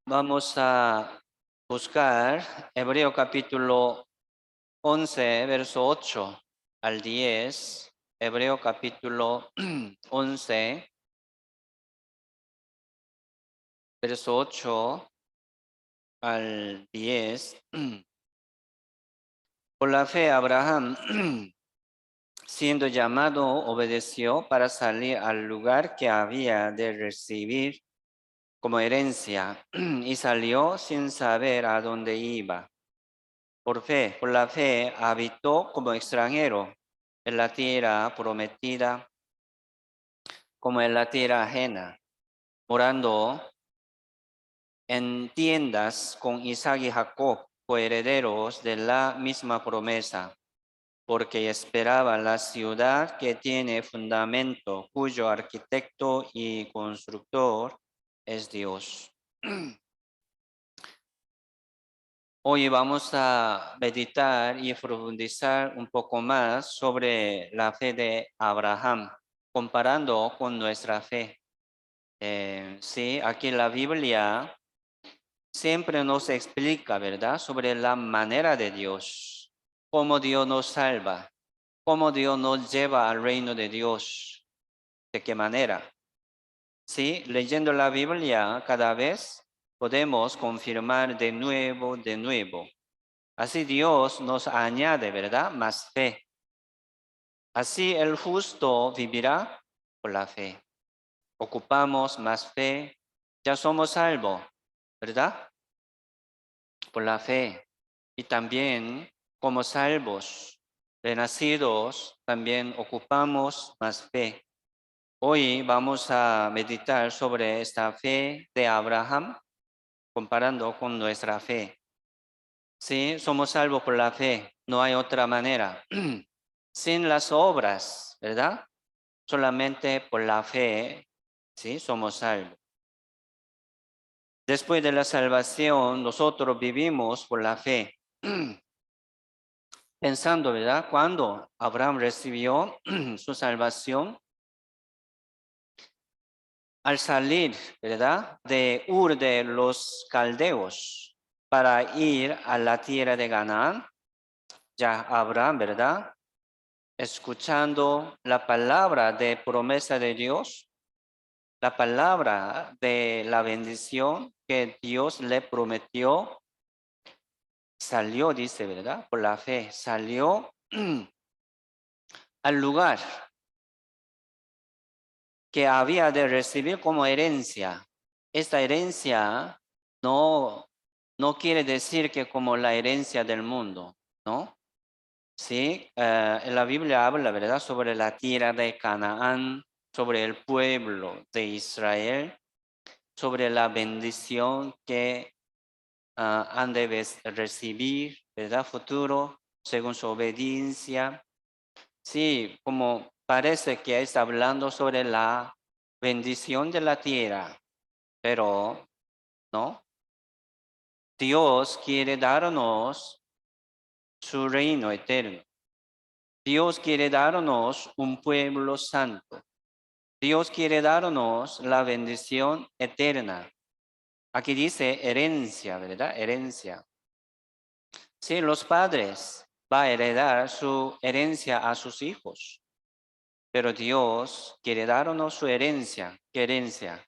Vamos a buscar Hebreo capítulo 11, verso 8 al 10. Hebreo capítulo 11, verso 8 al 10. Por la fe, Abraham, siendo llamado, obedeció para salir al lugar que había de recibir como herencia y salió sin saber a dónde iba. Por la fe, habitó como extranjero en la tierra prometida, como en la tierra ajena, morando en tiendas con Isaac y Jacob, coherederos de la misma promesa, porque esperaba la ciudad que tiene fundamento, cuyo arquitecto y constructor es Dios. Hoy vamos a meditar y profundizar un poco más sobre la fe de Abraham, comparando con nuestra fe. Sí, aquí la Biblia siempre nos explica, ¿verdad?, sobre la manera de Dios, cómo Dios nos salva, cómo Dios nos lleva al reino de Dios, de qué manera. Sí, leyendo la Biblia cada vez podemos confirmar de nuevo, de nuevo. Así Dios nos añade, ¿verdad?, más fe. Así el justo vivirá por la fe. Ocupamos más fe, ya somos salvos, ¿verdad? Por la fe. Y también como salvos, renacidos, también ocupamos más fe. Hoy vamos a meditar sobre esta fe de Abraham, comparando con nuestra fe. Sí, somos salvos por la fe, no hay otra manera. Sin las obras, ¿verdad? Solamente por la fe, sí, somos salvos. Después de la salvación, nosotros vivimos por la fe. Pensando, ¿verdad? Cuando Abraham recibió su salvación, al salir, ¿verdad?, de Ur de los Caldeos para ir a la tierra de Canaán, ya Abraham, ¿verdad?, escuchando la palabra de promesa de Dios, la palabra de la bendición que Dios le prometió, salió, dice, ¿verdad?, por la fe, salió al lugar que había de recibir como herencia. Esta herencia no, no quiere decir que como la herencia del mundo, ¿no? Sí, en la Biblia habla, ¿verdad?, sobre la tierra de Canaán, sobre el pueblo de Israel, sobre la bendición que han de recibir, ¿verdad?, futuro, según su obediencia. Sí, como parece que está hablando sobre la bendición de la tierra, pero no. Dios quiere darnos su reino eterno. Dios quiere darnos un pueblo santo. Dios quiere darnos la bendición eterna. Aquí dice herencia, ¿verdad? Herencia. Sí, los padres van a heredar su herencia a sus hijos, pero Dios quiere darnos su herencia. ¿Qué herencia?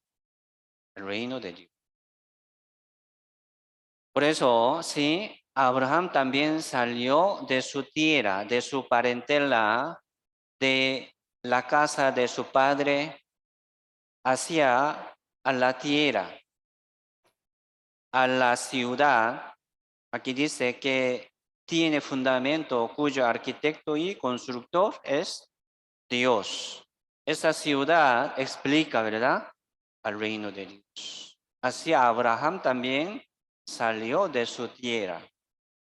El reino de Dios. Por eso, sí, Abraham también salió de su tierra, de su parentela, de la casa de su padre, hacia a la tierra, a la ciudad. Aquí dice que tiene fundamento cuyo arquitecto y constructor es Dios. Esa ciudad explica, ¿verdad?, al reino de Dios. Así Abraham también salió de su tierra,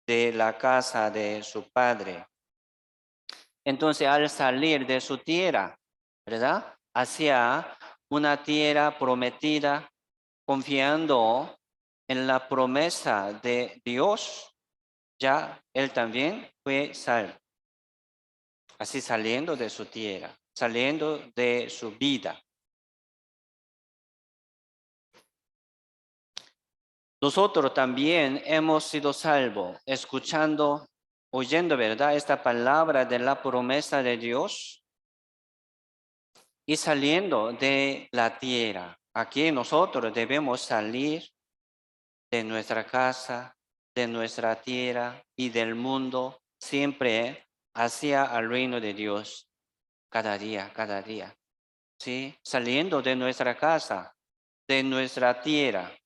de la casa de su padre. Entonces, al salir de su tierra, ¿verdad?, hacia una tierra prometida, confiando en la promesa de Dios, ya él también fue salvo. Así saliendo de su tierra, saliendo de su vida. Nosotros también hemos sido salvos, escuchando, oyendo, ¿verdad? Esta palabra de la promesa de Dios y saliendo de la tierra. Aquí nosotros debemos salir de nuestra casa, de nuestra tierra y del mundo, siempre hacia el reino de Dios, cada día, cada día. ¿Sí? Saliendo de nuestra casa, de nuestra tierra.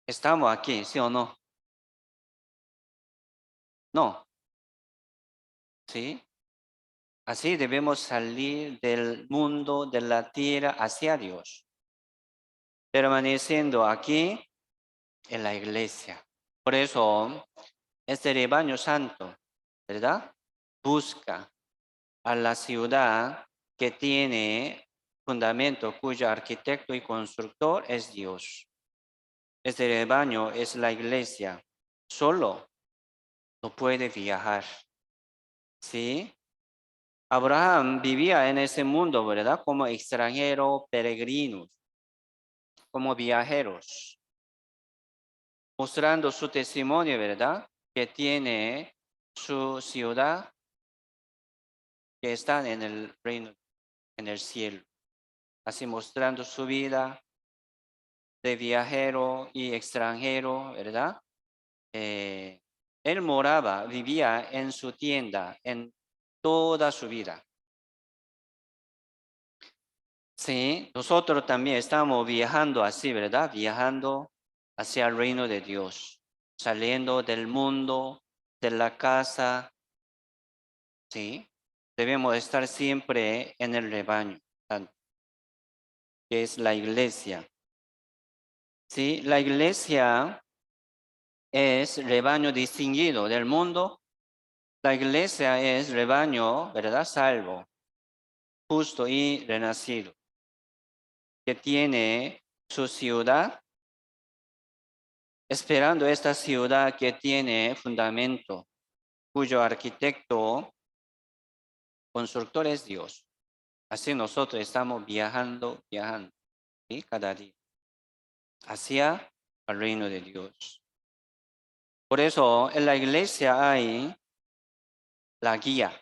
¿Estamos aquí, sí o no? No, ¿sí? Así debemos salir del mundo, de la tierra, hacia Dios, permaneciendo aquí en la iglesia. Por eso, este rebaño santo, ¿verdad? Busca a la ciudad que tiene fundamento, cuyo arquitecto y constructor es Dios. Este rebaño es la iglesia. Solo no puede viajar. ¿Sí? Abraham vivía en ese mundo, ¿verdad? Como extranjero, peregrinos, como viajeros, mostrando su testimonio, ¿verdad? Que tiene su ciudad que está en el reino, en el cielo. Así mostrando su vida de viajero y extranjero, ¿verdad? Él moraba, vivía en su tienda en toda su vida. Sí, nosotros también estamos viajando así, ¿verdad? Viajando hacia el reino de Dios, saliendo del mundo, de la casa, ¿sí? Debemos estar siempre en el rebaño, que es la iglesia. Sí, la iglesia es rebaño distinguido del mundo. La iglesia es rebaño, ¿verdad? Salvo, justo y renacido, que tiene su ciudad, esperando esta ciudad que tiene fundamento, cuyo arquitecto, constructor es Dios. Así nosotros estamos viajando, ¿sí? Cada día hacia el reino de Dios. Por eso en la iglesia hay la guía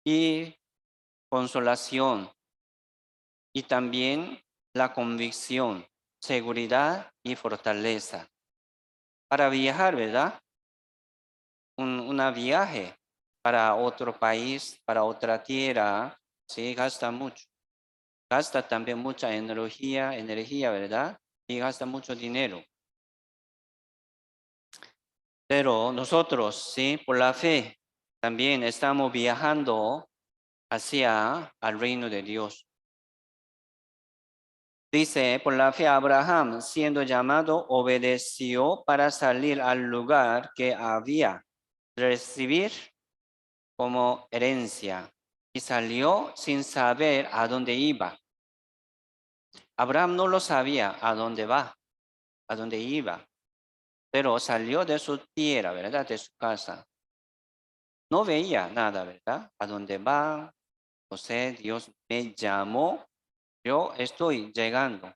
y consolación y también la convicción, seguridad y fortaleza. Para viajar, ¿verdad? Una viaje para otro país, para otra tierra, sí, gasta mucho. Gasta también mucha energía, ¿verdad? Y gasta mucho dinero. Pero nosotros, sí, por la fe, también estamos viajando hacia el reino de Dios. Dice, por la fe Abraham, siendo llamado, obedeció para salir al lugar que había de recibir como herencia y salió sin saber a dónde iba. Abraham no lo sabía a dónde va, a dónde iba, pero salió de su tierra, ¿verdad? De su casa. No veía nada, ¿verdad? ¿A dónde va? No sé, Dios me llamó, yo estoy llegando.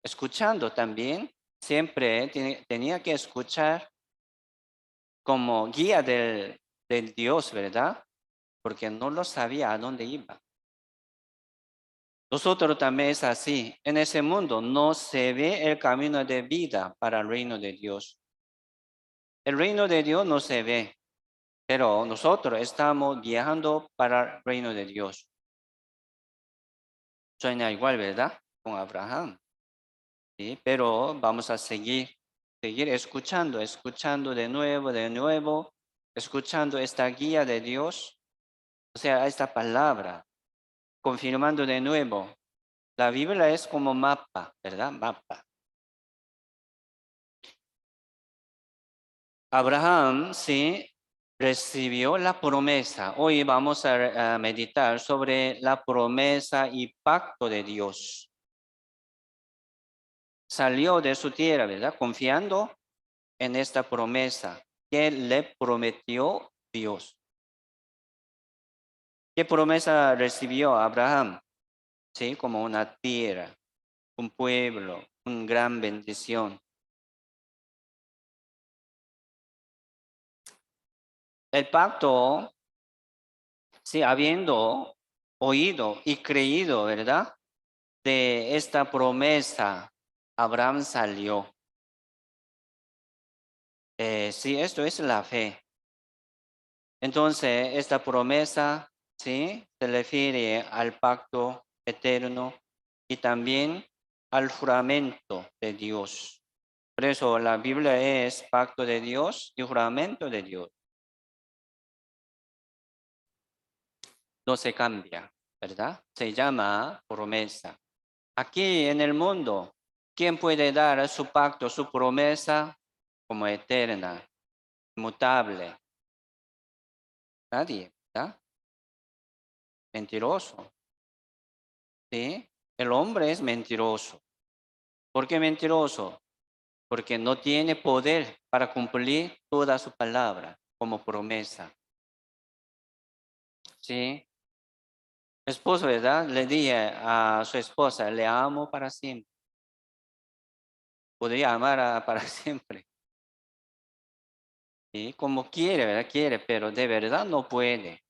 Escuchando también, siempre tenía que escuchar como guía del Dios, ¿verdad? Porque no lo sabía a dónde iba. Nosotros también es así. En ese mundo no se ve el camino de vida para el reino de Dios. El reino de Dios no se ve, pero nosotros estamos viajando para el reino de Dios. Suena igual, ¿verdad? Con Abraham. ¿Sí? Pero vamos a seguir escuchando de nuevo, escuchando esta guía de Dios, o sea, esta palabra, confirmando de nuevo. La Biblia es como mapa, ¿verdad? Mapa. Abraham, sí, recibió la promesa. Hoy vamos a meditar sobre la promesa y pacto de Dios. Salió de su tierra, ¿verdad? Confiando en esta promesa que le prometió Dios. ¿Qué promesa recibió Abraham? Sí, como una tierra, un pueblo, una gran bendición. El pacto, sí, habiendo oído y creído, ¿verdad? De esta promesa, Abraham salió. Sí, esto es la fe. Entonces, esta promesa, sí, se refiere al pacto eterno y también al juramento de Dios. Por eso la Biblia es pacto de Dios y juramento de Dios. No se cambia, ¿verdad? Se llama promesa. Aquí en el mundo, ¿quién puede dar su pacto, su promesa como eterna, inmutable? Nadie, ¿verdad? Mentiroso, ¿sí? El hombre es mentiroso. ¿Por qué mentiroso? Porque no tiene poder para cumplir toda su palabra como promesa, ¿sí? Esposo, ¿verdad? Le dije a su esposa, le amo para siempre. Podría amar para siempre. ¿Sí? Como quiere, ¿verdad? Quiere, pero de verdad no puede.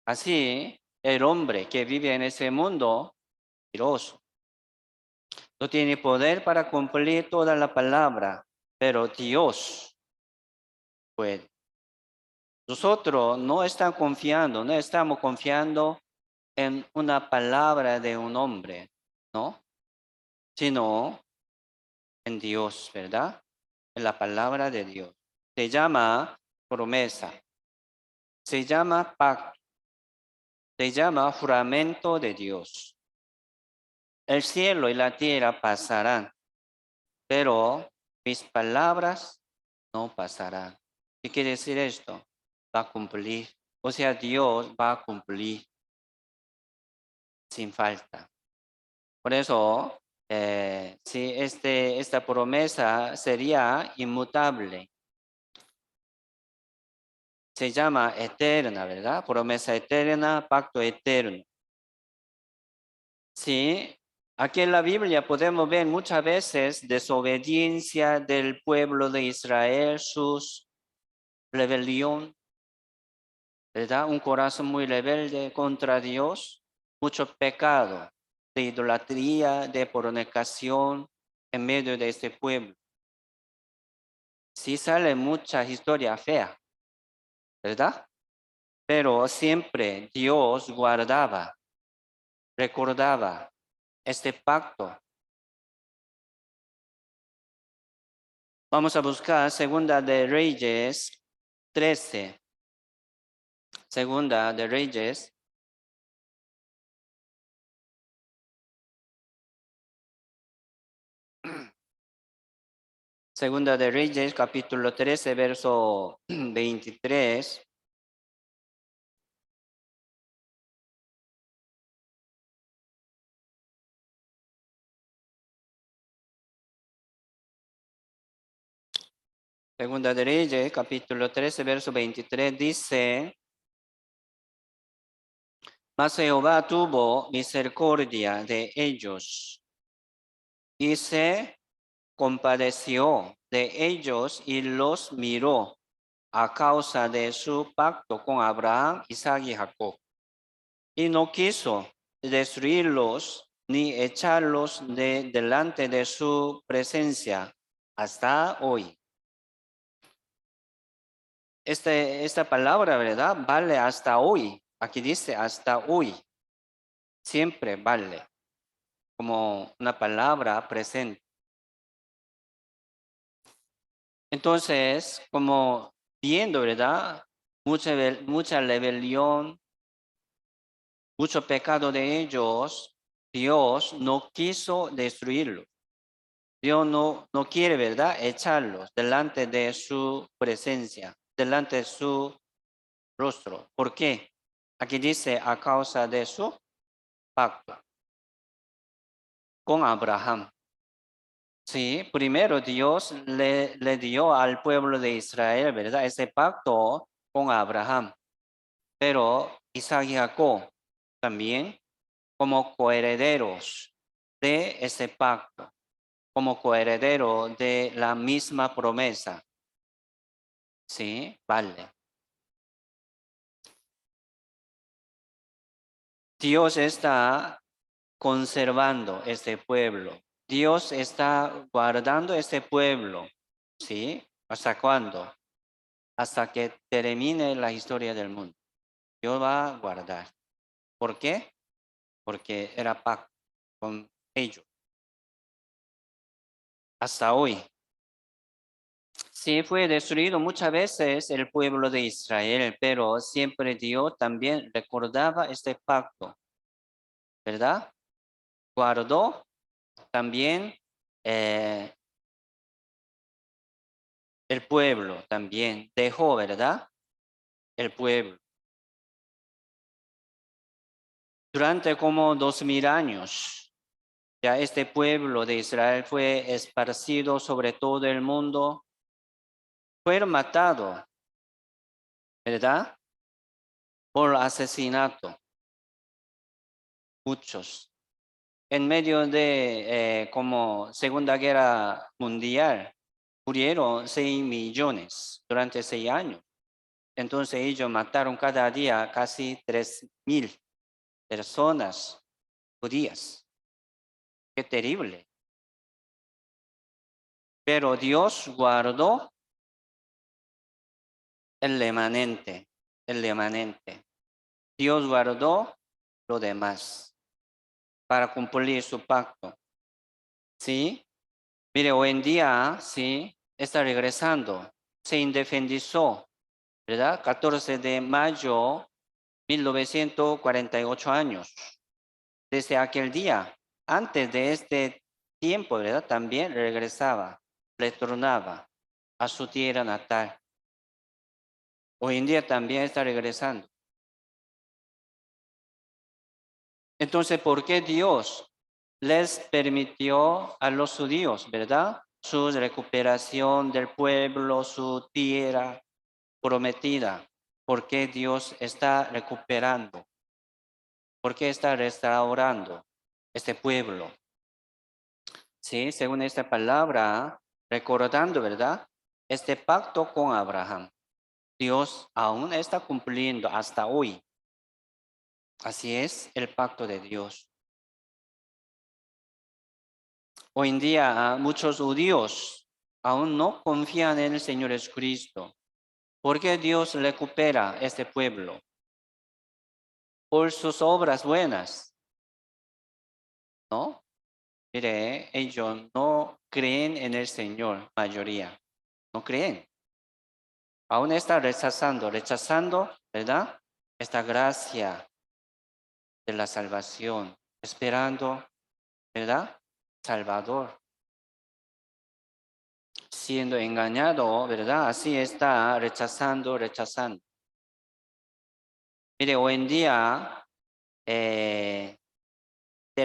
Así, el hombre que vive en ese mundo, mentiroso, no tiene poder para cumplir toda la palabra, pero Dios puede. Nosotros no estamos confiando en una palabra de un hombre, ¿no? Sino en Dios, ¿verdad? En la palabra de Dios. Se llama promesa, se llama pacto, se llama juramento de Dios. El cielo y la tierra pasarán, pero mis palabras no pasarán. ¿Qué quiere decir esto? Va a cumplir. O sea, Dios va a cumplir sin falta. Por eso, sí, esta promesa sería inmutable. Se llama eterna, ¿verdad? Promesa eterna, pacto eterno. Sí, aquí en la Biblia podemos ver muchas veces desobediencia del pueblo de Israel, sus rebelión, ¿verdad? Un corazón muy rebelde contra Dios, mucho pecado de idolatría, de fornicación en medio de este pueblo. Sí sale mucha historia fea, ¿verdad? Pero siempre Dios guardaba, recordaba este pacto. Vamos a buscar Segunda de Reyes 13. Segunda de Reyes. Segunda de Reyes, capítulo 13, verso 23. Segunda de Reyes, capítulo 13, verso 23 dice: Mas Jehová tuvo misericordia de ellos y se compadeció de ellos y los miró a causa de su pacto con Abraham, Isaac y Jacob. Y no quiso destruirlos ni echarlos de delante de su presencia hasta hoy. Esta palabra, ¿verdad? Vale hasta hoy. Aquí dice hasta hoy. Siempre vale como una palabra presente. Entonces, como viendo, ¿verdad? Mucha rebelión, mucho pecado de ellos, Dios no quiso destruirlos. Dios no quiere, ¿verdad? Echarlos delante de su presencia, delante de su rostro. ¿Por qué? Aquí dice a causa de su pacto con Abraham. Sí, primero Dios le dio al pueblo de Israel, ¿verdad? Ese pacto con Abraham. Pero Isaac y Jacob también como coherederos. de ese pacto como coheredero de la misma promesa. Sí, vale. Dios está conservando este pueblo. Dios está guardando este pueblo. ¿Sí? ¿Hasta cuándo? Hasta que termine la historia del mundo. Dios va a guardar. ¿Por qué? Porque era pacto con ellos. Hasta hoy. Sí, fue destruido muchas veces el pueblo de Israel, pero siempre Dios también recordaba este pacto, ¿verdad? Guardó también eh, el pueblo, también dejó, ¿verdad? El pueblo. Durante como 2000 años, ya este pueblo de Israel fue esparcido sobre todo el mundo, fueron matados, ¿verdad? Por asesinato, muchos. En medio de como Segunda Guerra Mundial, murieron 6 millones durante 6 años. Entonces ellos mataron cada día casi 3000 personas judías. Qué terrible. Pero Dios guardó el remanente, el remanente. Dios guardó lo demás para cumplir su pacto. ¿Sí? Mire, hoy en día, sí, está regresando. Se independizó, ¿verdad? 14 de mayo, 1948 años. Desde aquel día, antes de este tiempo, ¿verdad? También regresaba, retornaba a su tierra natal. Hoy en día también está regresando. Entonces, ¿por qué Dios les permitió a los judíos, verdad? Su recuperación del pueblo, su tierra prometida. ¿Por qué Dios está recuperando? ¿Por qué está restaurando este pueblo? Sí, según esta palabra, recordando, ¿verdad? Este pacto con Abraham. Dios aún está cumpliendo hasta hoy. Así es el pacto de Dios. Hoy en día muchos judíos aún no confían en el Señor Jesucristo. ¿Por qué Dios recupera este pueblo? Por sus obras buenas, ¿no? Mire, ellos no creen en el Señor, mayoría. No creen. Aún está rechazando, ¿verdad? Esta gracia de la salvación, esperando, ¿verdad? Salvador. Siendo engañado, ¿verdad? Así está rechazando. Mire, hoy en día, Tel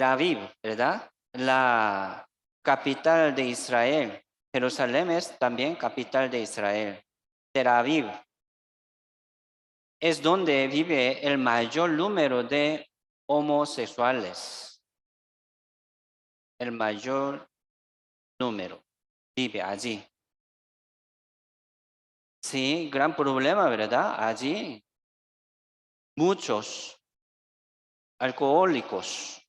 Aviv, ¿verdad? La capital de Israel. Jerusalén es también capital de Israel. Tel Aviv es donde vive el mayor número de homosexuales. El mayor número vive allí. Sí, gran problema, ¿verdad? Allí muchos alcohólicos,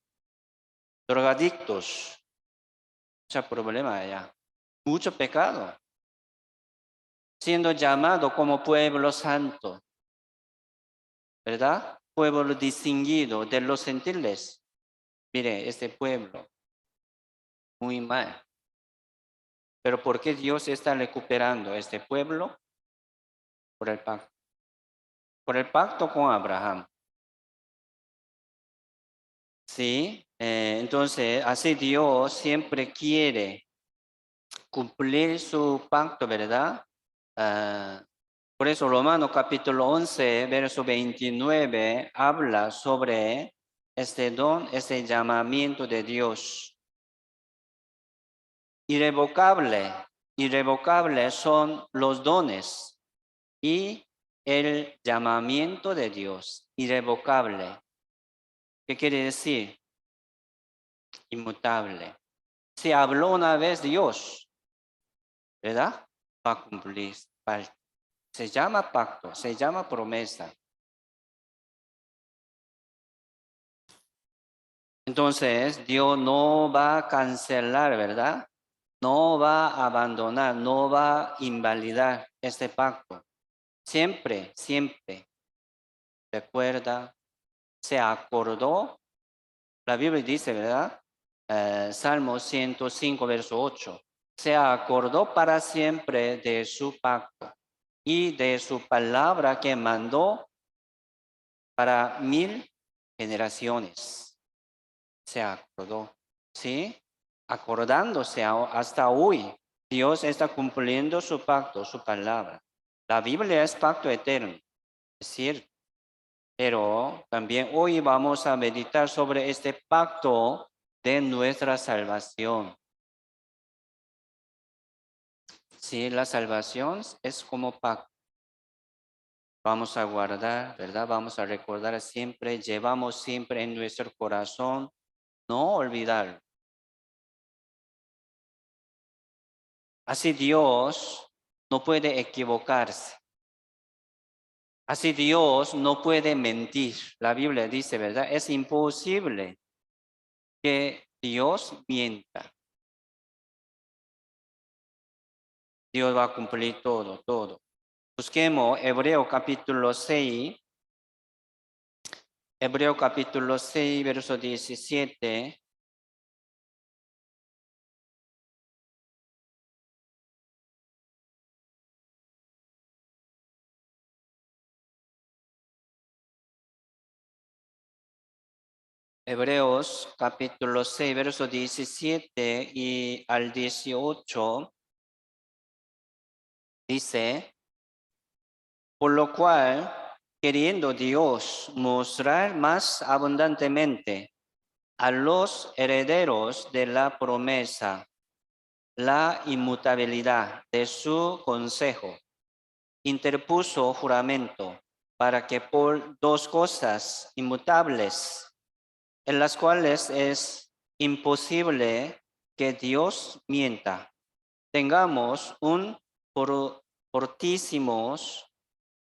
drogadictos, mucho problema allá, mucho pecado, siendo llamado como pueblo santo, ¿verdad? Pueblo distinguido de los gentiles. Mire, este pueblo, muy mal. Pero ¿por qué Dios está recuperando este pueblo? Por el pacto. Por el pacto con Abraham. Sí, entonces así Dios siempre quiere cumplir su pacto, ¿verdad? Ah, por eso Romanos capítulo 11, verso 29, habla sobre este don, este llamamiento de Dios. Irrevocables son los dones y el llamamiento de Dios. Irrevocable. ¿Qué quiere decir? inmutable. Si habló una vez Dios, ¿verdad? Va a cumplir. Se llama pacto, se llama promesa. Entonces, Dios no va a cancelar, ¿verdad? No va a abandonar, no va a invalidar este pacto. Siempre, siempre, recuerda, se acordó. La Biblia dice, ¿verdad? Salmo 105, verso 8. Se acordó para siempre de su pacto y de su palabra que mandó para 1000 generaciones. Se acordó, ¿sí? Acordándose hasta hoy. Dios está cumpliendo su pacto, su palabra. La Biblia es pacto eterno, es cierto. Pero también hoy vamos a meditar sobre este pacto de nuestra salvación. Sí, la salvación es como pacto. Vamos a guardar, ¿verdad? Vamos a recordar siempre, llevamos siempre en nuestro corazón, no olvidar. Así Dios no puede equivocarse. Así Dios no puede mentir. La Biblia dice, ¿verdad? Es imposible que Dios mienta. Dios va a cumplir todo, todo. Busquemos Hebreo capítulo 6. Hebreo capítulo 6, verso 17. Hebreos capítulo 6, verso 17 y al 18 dice, por lo cual, queriendo Dios mostrar más abundantemente a los herederos de la promesa la inmutabilidad de su consejo, interpuso juramento para que por dos cosas inmutables, en las cuales es imposible que Dios mienta, tengamos un fortísimo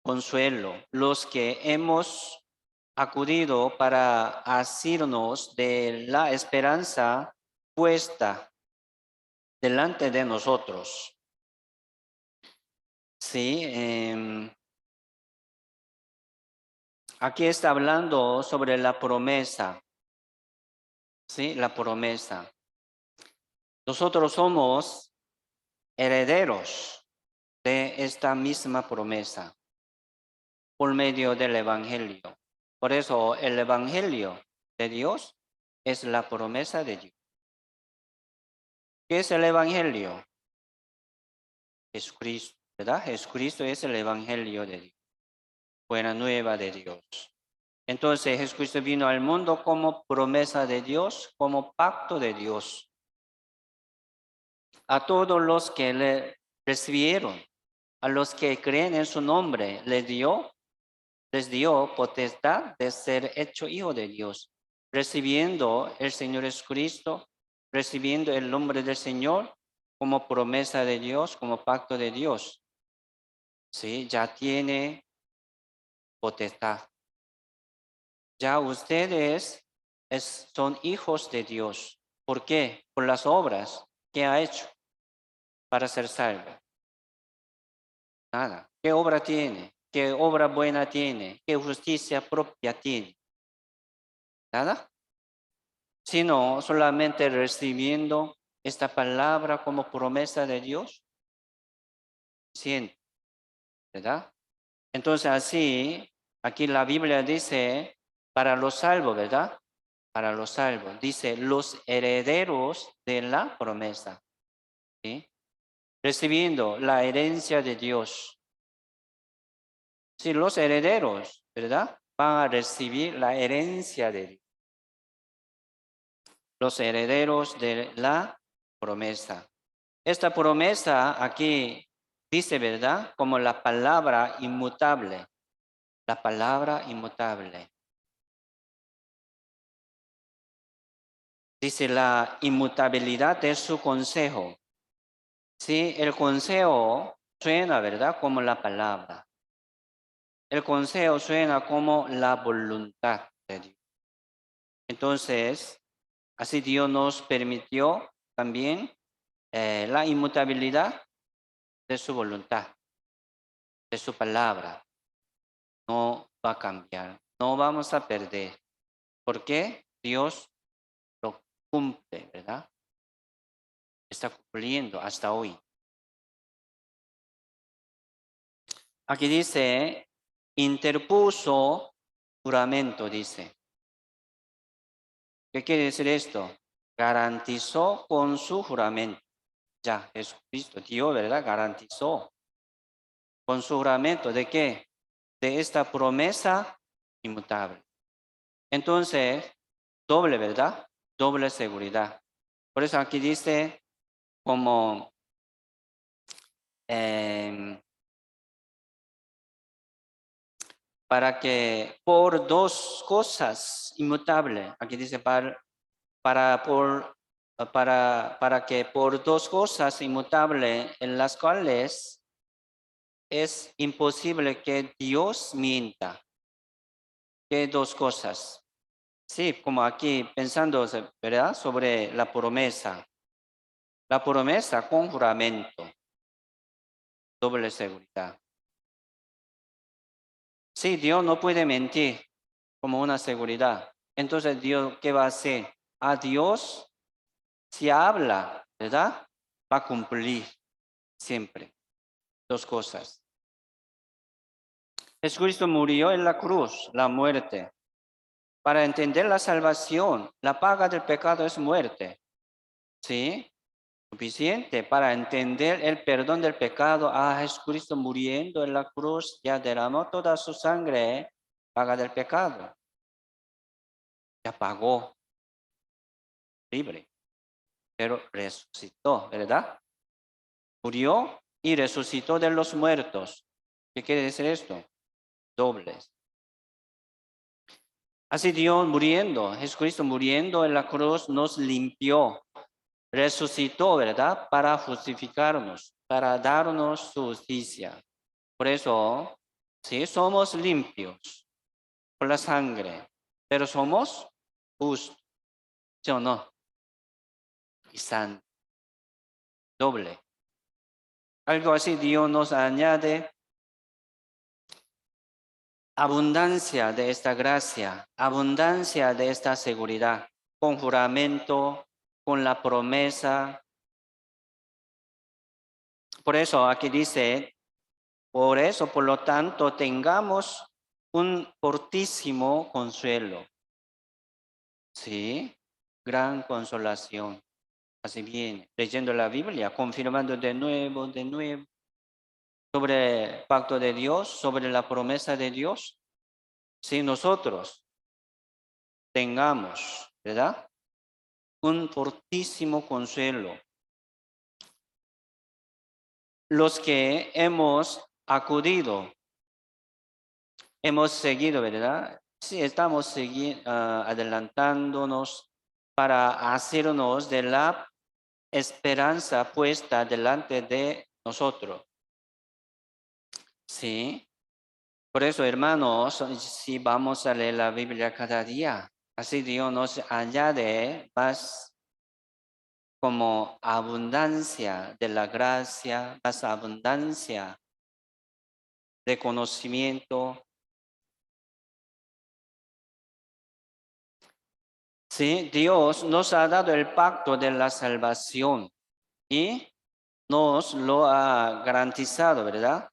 consuelo, los que hemos acudido para asirnos de la esperanza puesta delante de nosotros. Sí, aquí está hablando sobre la promesa. Sí, la promesa. Nosotros somos herederos de esta misma promesa por medio del Evangelio. Por eso el Evangelio de Dios es la promesa de Dios. ¿Qué es el Evangelio? Jesucristo, ¿verdad? Jesucristo es el Evangelio de Dios, buena nueva de Dios. Entonces Jesucristo vino al mundo como promesa de Dios, como pacto de Dios. A todos los que le recibieron, a los que creen en su nombre, les dio potestad de ser hecho hijo de Dios, recibiendo el Señor Jesucristo, recibiendo el nombre del Señor como promesa de Dios, como pacto de Dios. Sí, ya tiene potestad. Ya ustedes son hijos de Dios. ¿Por qué? Por las obras que ha hecho para ser salvo. Nada. ¿Qué obra tiene? ¿Qué obra buena tiene? ¿Qué justicia propia tiene? Nada. Sino solamente recibiendo esta palabra como promesa de Dios. Siente, ¿verdad? Entonces así, aquí la Biblia dice, para los salvos, ¿verdad? Para los salvos. Dice, los herederos de la promesa. ¿Sí? Recibiendo la herencia de Dios. Sí, los herederos, ¿verdad? Van a recibir la herencia de Dios. Los herederos de la promesa. Esta promesa aquí dice, ¿verdad? Como la palabra inmutable. La palabra inmutable. Dice la inmutabilidad de su consejo. Sí, el consejo suena, ¿verdad? Como la palabra. El consejo suena como la voluntad de Dios. Entonces, así Dios nos permitió también la inmutabilidad de su voluntad, de su palabra. No va a cambiar, no vamos a perder. ¿Por qué? Dios lo cumple, ¿verdad? Está cumpliendo hasta hoy. Aquí dice, interpuso juramento, dice. ¿Qué quiere decir esto? Garantizó con su juramento. Ya, Jesucristo, Dios, ¿verdad? Garantizó con su juramento. ¿De qué? De esta promesa inmutable. Entonces, doble, ¿verdad? Doble seguridad. Por eso aquí dice como para que por dos cosas inmutables, aquí dice para que por dos cosas inmutables en las cuales es imposible que Dios mienta. ¿Qué dos cosas? Sí, como aquí pensando, ¿verdad? Sobre la promesa. La promesa con juramento, doble seguridad. Sí, Dios no puede mentir como una seguridad. Entonces, Dios, ¿qué va a hacer? A Dios, si habla, ¿verdad? Va a cumplir siempre. Dos cosas. Jesucristo murió en la cruz, la muerte. Para entender la salvación, la paga del pecado es muerte. ¿Sí? Suficiente para entender el perdón del pecado. Jesucristo muriendo en la cruz ya derramó toda su sangre, paga del pecado. Ya pagó, libre, pero resucitó, ¿verdad? Murió y resucitó de los muertos. ¿Qué quiere decir esto? Dobles. Así Dios muriendo, Jesucristo muriendo en la cruz nos limpió, resucitó, ¿verdad? Para justificarnos, para darnos su justicia. Por eso, sí, somos limpios por la sangre, pero somos justos, ¿sí o no? Y santos, doble. Algo así Dios nos añade abundancia de esta gracia, abundancia de esta seguridad, con juramento, con la promesa. Por eso aquí dice, por eso, por lo tanto, tengamos un fortísimo consuelo. Sí, gran consolación. Así bien, leyendo la Biblia, confirmando de nuevo, sobre el pacto de Dios, sobre la promesa de Dios. Si nosotros tengamos, ¿verdad? Un fortísimo consuelo. Los que hemos acudido, hemos seguido, ¿verdad? Sí, estamos adelantándonos para hacernos de la esperanza puesta delante de nosotros. Sí. Por eso, hermanos, si vamos a leer la Biblia cada día, así Dios nos añade más como abundancia de la gracia, más abundancia de conocimiento. Sí, Dios nos ha dado el pacto de la salvación y nos lo ha garantizado, ¿verdad?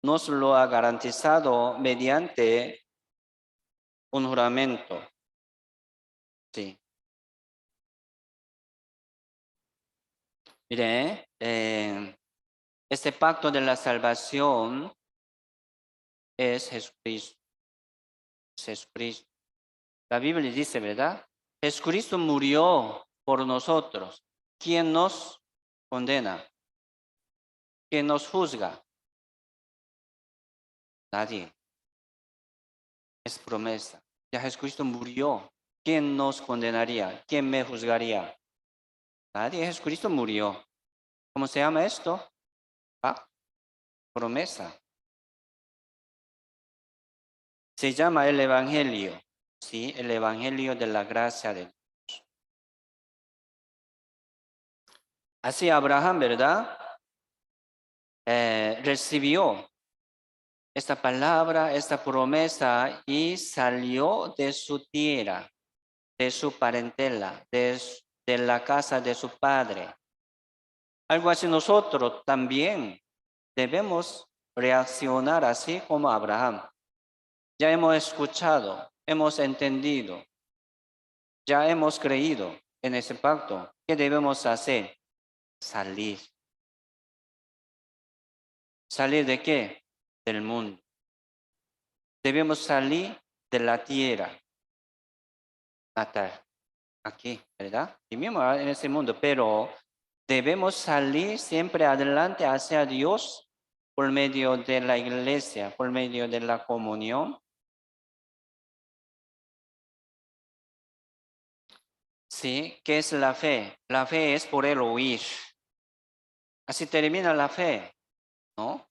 Nos lo ha garantizado mediante un juramento. Sí. Mire, este pacto de la salvación es Jesucristo. Es Jesucristo. La Biblia dice, ¿verdad? Jesucristo murió por nosotros. ¿Quién nos condena? ¿Quién nos juzga? Nadie. Es promesa. Ya Jesucristo murió. ¿quién nos condenaría? ¿Quién me juzgaría? Nadie. Jesucristo murió. ¿Cómo se llama esto? Ah, promesa. Se llama el Evangelio. Sí, el Evangelio de la gracia de Dios. Así Abraham, ¿verdad? Recibió esta palabra, esta promesa y salió de su tierra, de su parentela, de la casa de su padre. Algo así nosotros también debemos reaccionar así como Abraham. Ya hemos escuchado, hemos entendido, ya hemos creído en ese pacto. ¿Qué debemos hacer? Salir. ¿Salir de qué? Del mundo. Debemos salir de la tierra natal, aquí, ¿verdad? Y mismo en ese mundo, pero debemos salir siempre adelante hacia Dios por medio de la iglesia, por medio de la comunión. Sí, ¿qué es la fe? La fe es por el oír. Así termina la fe, ¿no?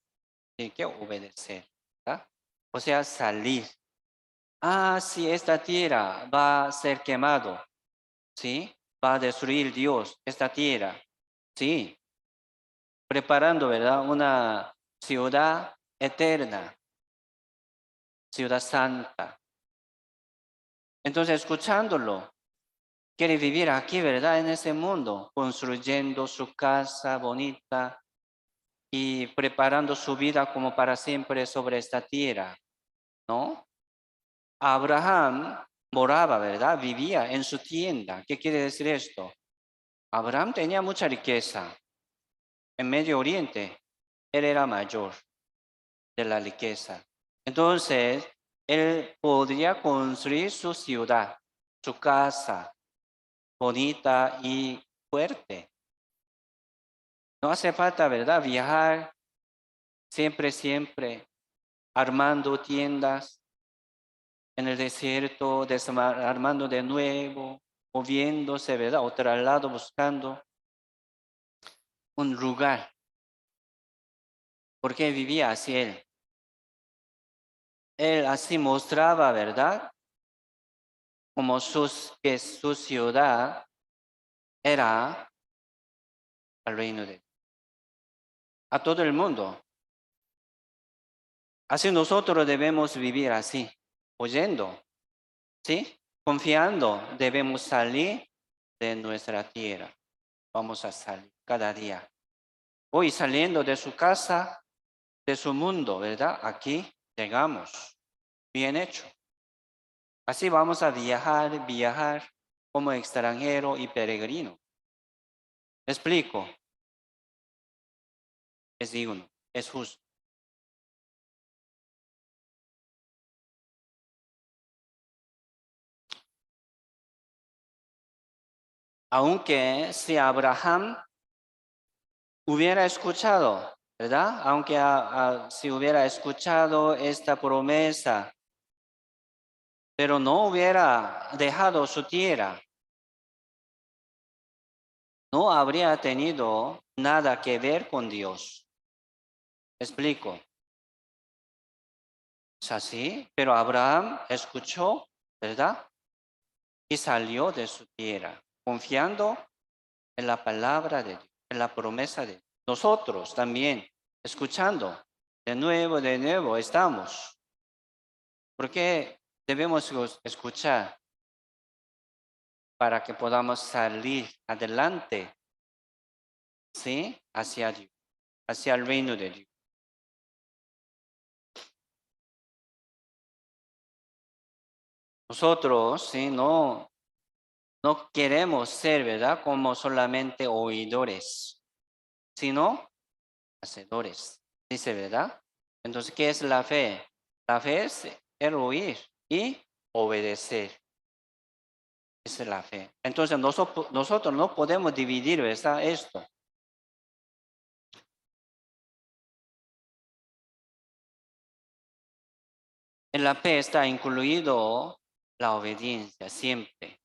Hay que obedecer, ¿verdad? O sea, salir. Ah, sí, esta tierra va a ser quemado, ¿sí? Va a destruir Dios esta tierra, sí. Preparando, ¿verdad? Una ciudad eterna, ciudad santa. Entonces, escuchándolo, quiere vivir aquí, ¿verdad? En ese mundo, construyendo su casa bonita y preparando su vida como para siempre sobre esta tierra, ¿no? Abraham moraba, ¿verdad? Vivía en su tienda. ¿Qué quiere decir esto? Abraham tenía mucha riqueza. En Medio Oriente, él era mayor de la riqueza. Entonces, él podría construir su ciudad, su casa, bonita y fuerte. No hace falta, ¿verdad? Viajar siempre, armando tiendas en el desierto, armando de nuevo, moviéndose, ¿verdad? O traslado, buscando un lugar. Porque vivía así él. Él así mostraba, ¿verdad? Como que su ciudad era el reino de Dios. A todo el mundo. Así nosotros debemos vivir así, oyendo, ¿sí? Confiando, debemos salir de nuestra tierra. Vamos a salir cada día. Hoy saliendo de su casa, de su mundo, ¿verdad? Aquí llegamos. Bien hecho. Así vamos a viajar como extranjero y peregrino. ¿Me explico? Es digno, es justo. Aunque si Abraham hubiera escuchado, ¿verdad? Aunque si hubiera escuchado esta promesa, pero no hubiera dejado su tierra, no habría tenido nada que ver con Dios. ¿Me explico? Es así, pero Abraham escuchó, ¿verdad? Y salió de su tierra, confiando en la palabra de Dios, en la promesa de Dios. Nosotros también, escuchando, de nuevo estamos. Porque debemos escuchar para que podamos salir adelante, ¿sí? Hacia Dios, hacia el reino de Dios. Nosotros, ¿sí? No queremos ser, ¿verdad? Como solamente oidores, sino hacedores. Dice, ¿verdad? Entonces, ¿qué es la fe? La fe es el oír y obedecer. Esa es la fe. Entonces, nosotros no podemos dividir, ¿verdad? Esto. En la fe está incluido la obediencia siempre.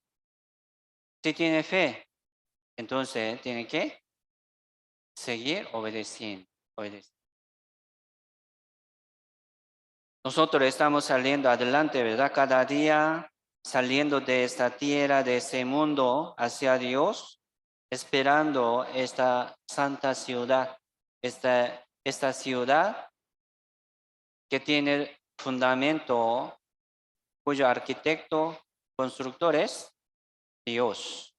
Si tiene fe, entonces tiene que seguir obedeciendo. Nosotros estamos saliendo adelante, ¿verdad? Cada día saliendo de esta tierra, de ese mundo hacia Dios, esperando esta santa ciudad, esta ciudad que tiene fundamento, cuyo arquitecto, constructor es Dios.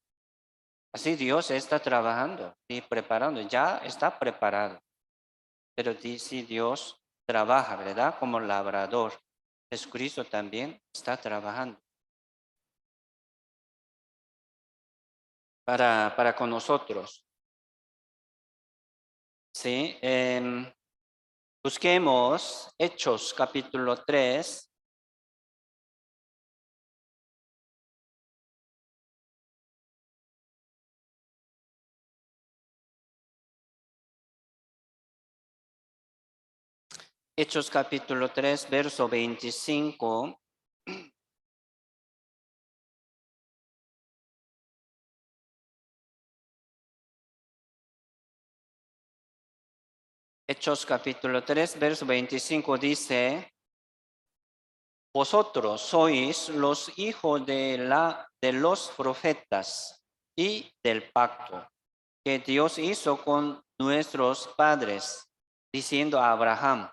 Así Dios está trabajando y preparando, ya está preparado. Pero si Dios trabaja, ¿verdad? Como labrador. Jesucristo también está trabajando para con nosotros. ¿Sí? Busquemos Hechos capítulo 3. Hechos capítulo 3, verso 25. Hechos capítulo 3, verso 25 dice: vosotros sois los hijos de los profetas y del pacto que Dios hizo con nuestros padres, diciendo a Abraham: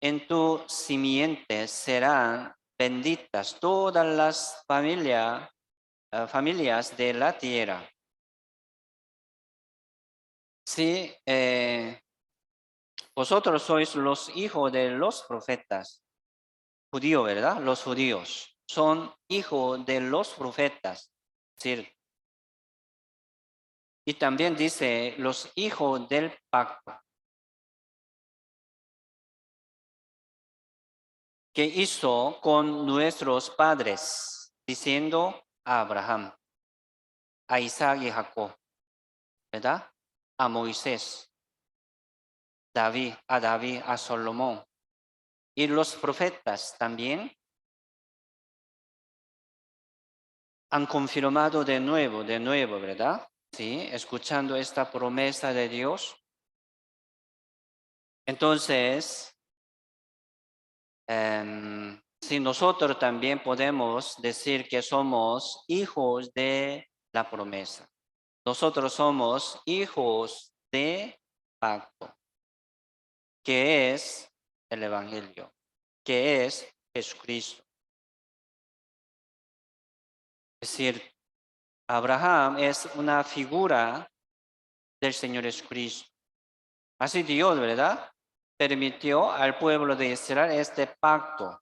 en tu simiente serán benditas todas las familias de la tierra. Sí, vosotros sois los hijos de los profetas, judíos, ¿verdad? Los judíos son hijos de los profetas, ¿cierto? Y también dice los hijos del pacto que hizo con nuestros padres, diciendo a Abraham, a Isaac y Jacob, ¿verdad? A Moisés, a David, a Salomón. Y los profetas también han confirmado de nuevo, ¿verdad? Sí, escuchando esta promesa de Dios. Entonces, si nosotros también podemos decir que somos hijos de la promesa. Nosotros somos hijos de pacto, que es el Evangelio, que es Jesucristo. Es decir, Abraham es una figura del Señor Jesucristo. Así Dios, ¿verdad? Permitió al pueblo de Israel este pacto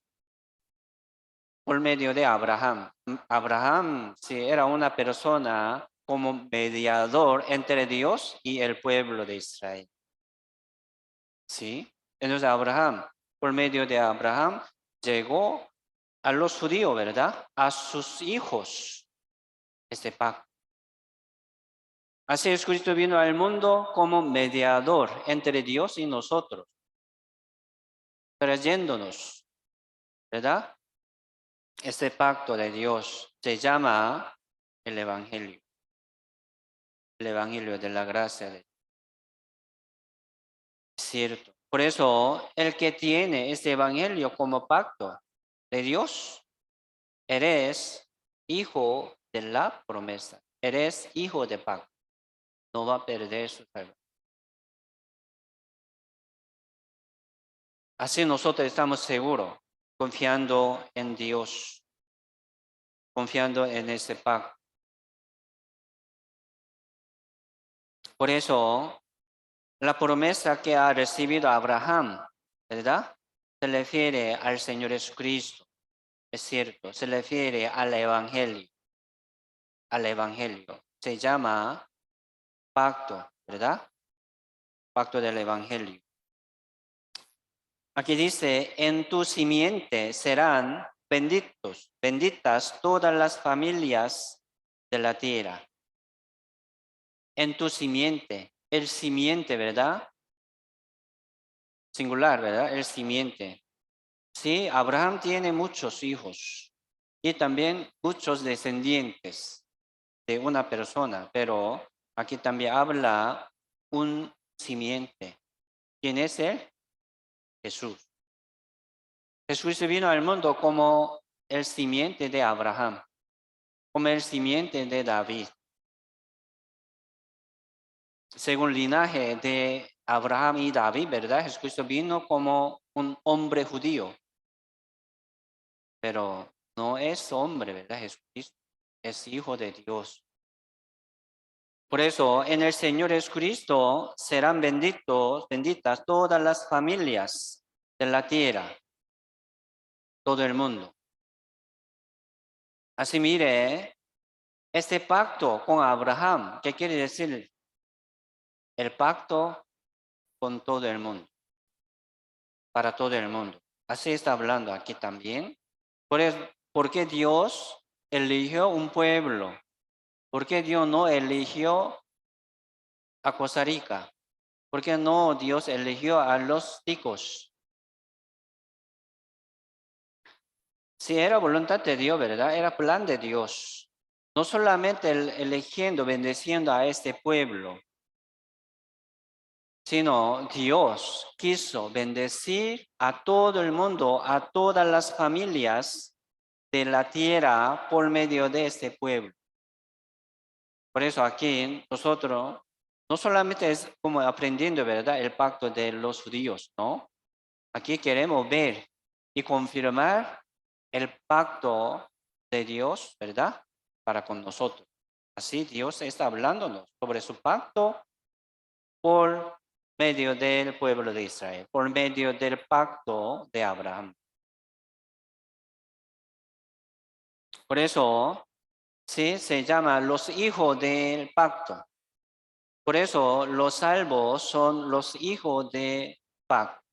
por medio de Abraham. Abraham sí era una persona como mediador entre Dios y el pueblo de Israel. ¿Sí? Entonces Abraham, por medio de Abraham, llegó a los judíos, ¿verdad? A sus hijos este pacto. Así Jesucristo vino al mundo como mediador entre Dios y nosotros, trayéndonos, ¿verdad? Este pacto de Dios se llama el Evangelio de la gracia de Dios. Cierto. Por eso, el que tiene este Evangelio como pacto de Dios, eres hijo de la promesa, eres hijo de pacto, no va a perder su salvación. Así nosotros estamos seguros, confiando en Dios, confiando en ese pacto. Por eso, la promesa que ha recibido Abraham, ¿verdad? Se refiere al Señor Jesucristo, es cierto, se refiere al Evangelio, Se llama pacto, ¿verdad? Pacto del Evangelio. Aquí dice, en tu simiente serán benditas todas las familias de la tierra. En tu simiente, el simiente, ¿verdad? Singular, ¿verdad? El simiente. Sí, Abraham tiene muchos hijos. y también muchos descendientes de una persona, pero aquí también habla un simiente. ¿Quién es él? Jesús. Jesús vino al mundo como el simiente de Abraham, como el simiente de David. Según linaje de Abraham y David, ¿verdad? Jesucristo vino como un hombre judío, pero no es hombre, ¿verdad? Jesucristo es hijo de Dios. Por eso, en el Señor Jesucristo serán benditas todas las familias de la tierra, todo el mundo. Así mire, este pacto con Abraham, ¿qué quiere decir? El pacto con todo el mundo, para todo el mundo. Así está hablando aquí también. Por eso, ¿por qué Dios eligió un pueblo? ¿Por qué Dios no eligió a Costa Rica? ¿Por qué no Dios eligió a los ticos? Si era voluntad de Dios, ¿verdad? Era plan de Dios. No solamente eligiendo, bendeciendo a este pueblo, sino Dios quiso bendecir a todo el mundo, a todas las familias de la tierra por medio de este pueblo. Por eso aquí nosotros no solamente es como aprendiendo, ¿verdad? El pacto de los judíos, ¿no? Aquí queremos ver y confirmar el pacto de Dios, ¿verdad? Para con nosotros. Así Dios está hablándonos sobre su pacto por medio del pueblo de Israel, por medio del pacto de Abraham. Por eso, sí, se llama los hijos del pacto. Por eso los salvos son los hijos de pacto.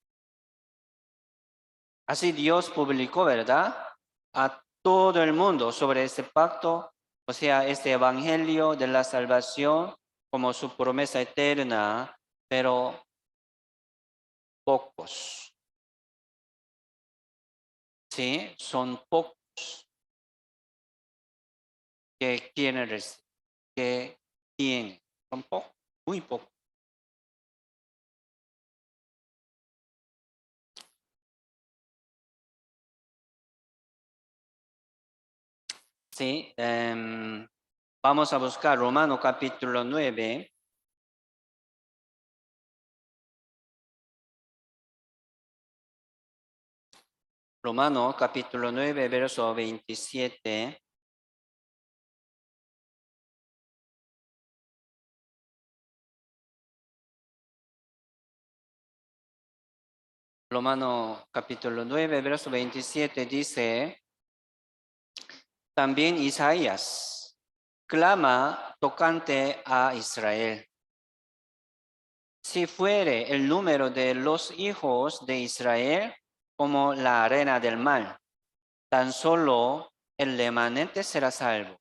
Así Dios publicó, ¿verdad? A todo el mundo sobre este pacto, o sea, este evangelio de la salvación como su promesa eterna, pero pocos, ¿sí? Son pocos que quieren recibir, que tienen, son pocos, muy pocos. Sí, vamos a buscar Romano capítulo 9. Romano capítulo 9, verso 27. Romano capítulo 9, verso 27 dice, también Isaías clama tocante a Israel. Si fuere el número de los hijos de Israel como la arena del mar, tan solo el remanente será salvo.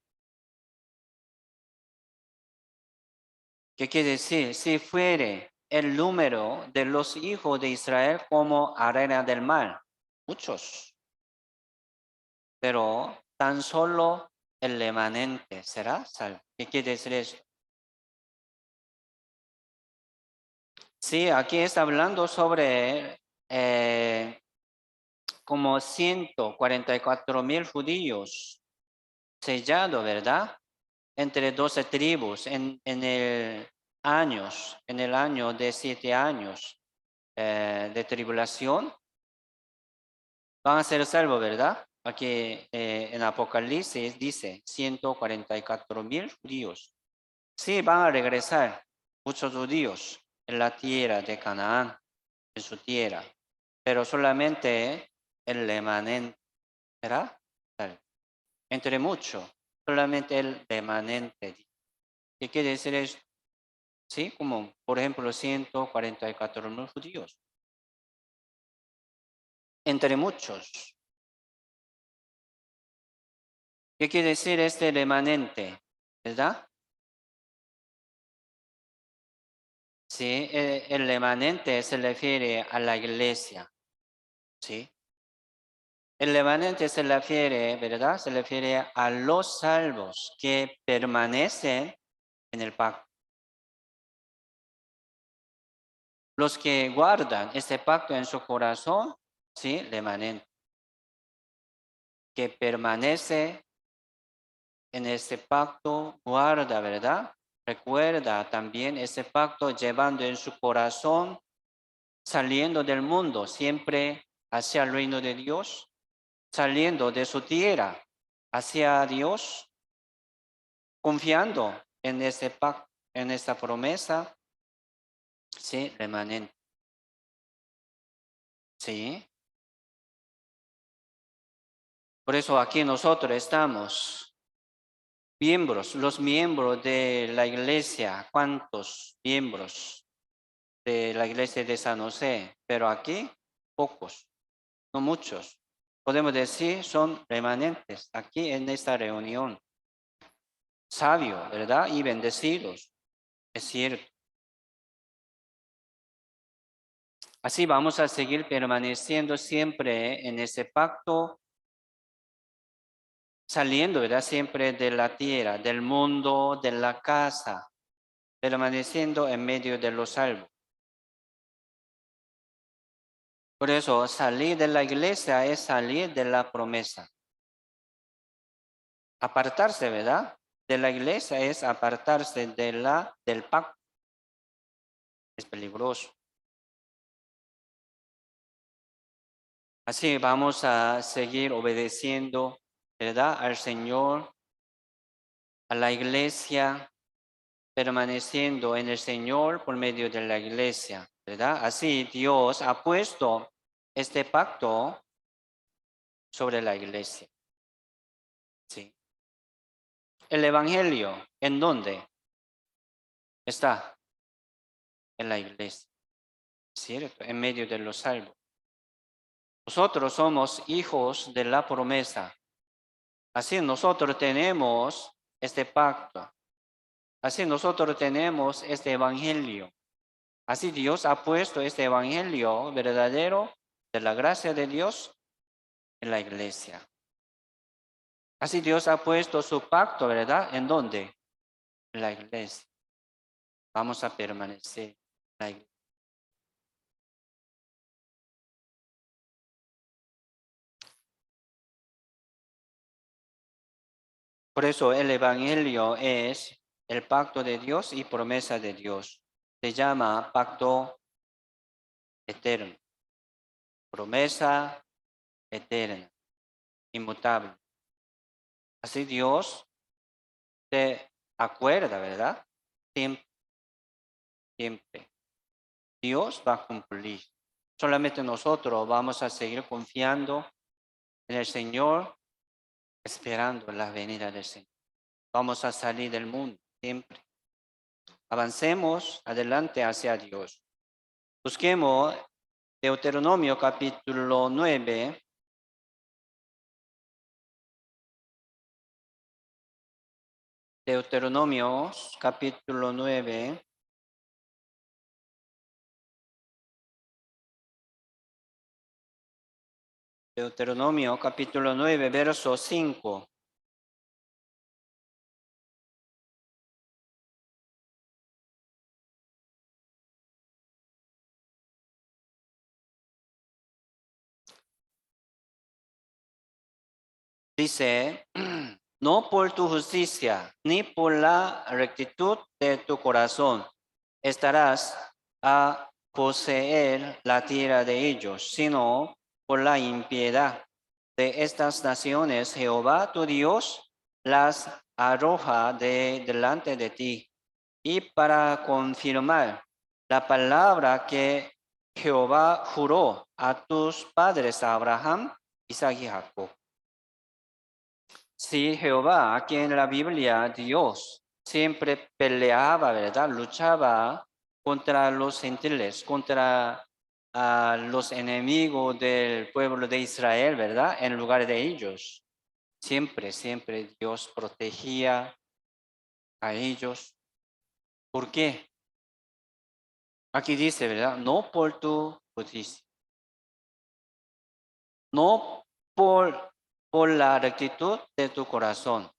¿Qué quiere decir? Si fuere el número de los hijos de Israel como arena del mar, muchos, pero tan solo el remanente será salvo. ¿Qué quiere decir eso? Sí, aquí está hablando sobre como 144,000 judíos sellados, ¿verdad? Entre 12 tribus en el año de 7 años de tribulación, van a ser salvos, ¿verdad? Aquí en Apocalipsis dice 144,000 judíos. Sí, van a regresar muchos judíos en la tierra de Canaán, en su tierra, pero solamente el remanente, ¿verdad? Entre muchos, solamente el remanente. ¿Qué quiere decir eso? Sí, como por ejemplo 144,000 judíos. Entre muchos. ¿Qué quiere decir este remanente? ¿Verdad? Sí, el remanente se refiere a la iglesia. ¿Sí? El remanente se refiere, ¿verdad? Se refiere a los salvos que permanecen en el pacto. Los que guardan este pacto en su corazón, sí, remanente. Que permanece en este pacto, guarda, ¿verdad? Recuerda también ese pacto llevando en su corazón, saliendo del mundo, siempre hacia el reino de Dios, saliendo de su tierra hacia Dios, confiando en ese pacto, en esta promesa, sí, remanente. Sí. Por eso aquí nosotros estamos, miembros, los miembros de la iglesia. ¿Cuántos miembros de la iglesia de San José? Pero aquí, pocos, no muchos. Podemos decir, son remanentes aquí en esta reunión. Sabios, ¿verdad? Y bendecidos. Es cierto. Así vamos a seguir permaneciendo siempre en ese pacto, saliendo, ¿verdad? Siempre de la tierra, del mundo, de la casa, permaneciendo en medio de los salvos. Por eso, salir de la iglesia es salir de la promesa. Apartarse, ¿verdad? De la iglesia es apartarse del pacto. Es peligroso. Así vamos a seguir obedeciendo, ¿verdad? Al Señor, a la iglesia, permaneciendo en el Señor por medio de la iglesia, ¿verdad? Así Dios ha puesto este pacto sobre la iglesia. Sí. El evangelio, ¿en dónde está? En la iglesia, ¿cierto? En medio de los salvos. Nosotros somos hijos de la promesa. Así nosotros tenemos este pacto. Así nosotros tenemos este evangelio. Así Dios ha puesto este evangelio verdadero de la gracia de Dios en la iglesia. Así Dios ha puesto su pacto, ¿verdad? ¿En dónde? En la iglesia. Vamos a permanecer en la iglesia. Por eso el evangelio es el pacto de Dios y promesa de Dios. Se llama pacto eterno, promesa eterna, inmutable. Así Dios se acuerda, ¿verdad? Siempre, siempre. Dios va a cumplir. Solamente nosotros vamos a seguir confiando en el Señor, esperando la venida del Señor. Vamos a salir del mundo siempre. Avancemos adelante hacia Dios. Busquemos Deuteronomio capítulo 9. Deuteronomio capítulo 9. Deuteronomio capítulo 9, verso 5. Dice, no por tu justicia, ni por la rectitud de tu corazón, estarás a poseer la tierra de ellos, sino por la impiedad de estas naciones, Jehová tu Dios las arroja de delante de ti. Y para confirmar la palabra que Jehová juró a tus padres, Abraham, Isaac y Jacob. Sí, Jehová, aquí en la Biblia, Dios siempre peleaba, ¿verdad? Luchaba contra los gentiles, contra los enemigos del pueblo de Israel, ¿verdad? En lugar de ellos. Siempre, siempre Dios protegía a ellos. ¿Por qué? Aquí dice, ¿verdad? No por tu justicia. No por la rectitud de tu corazón.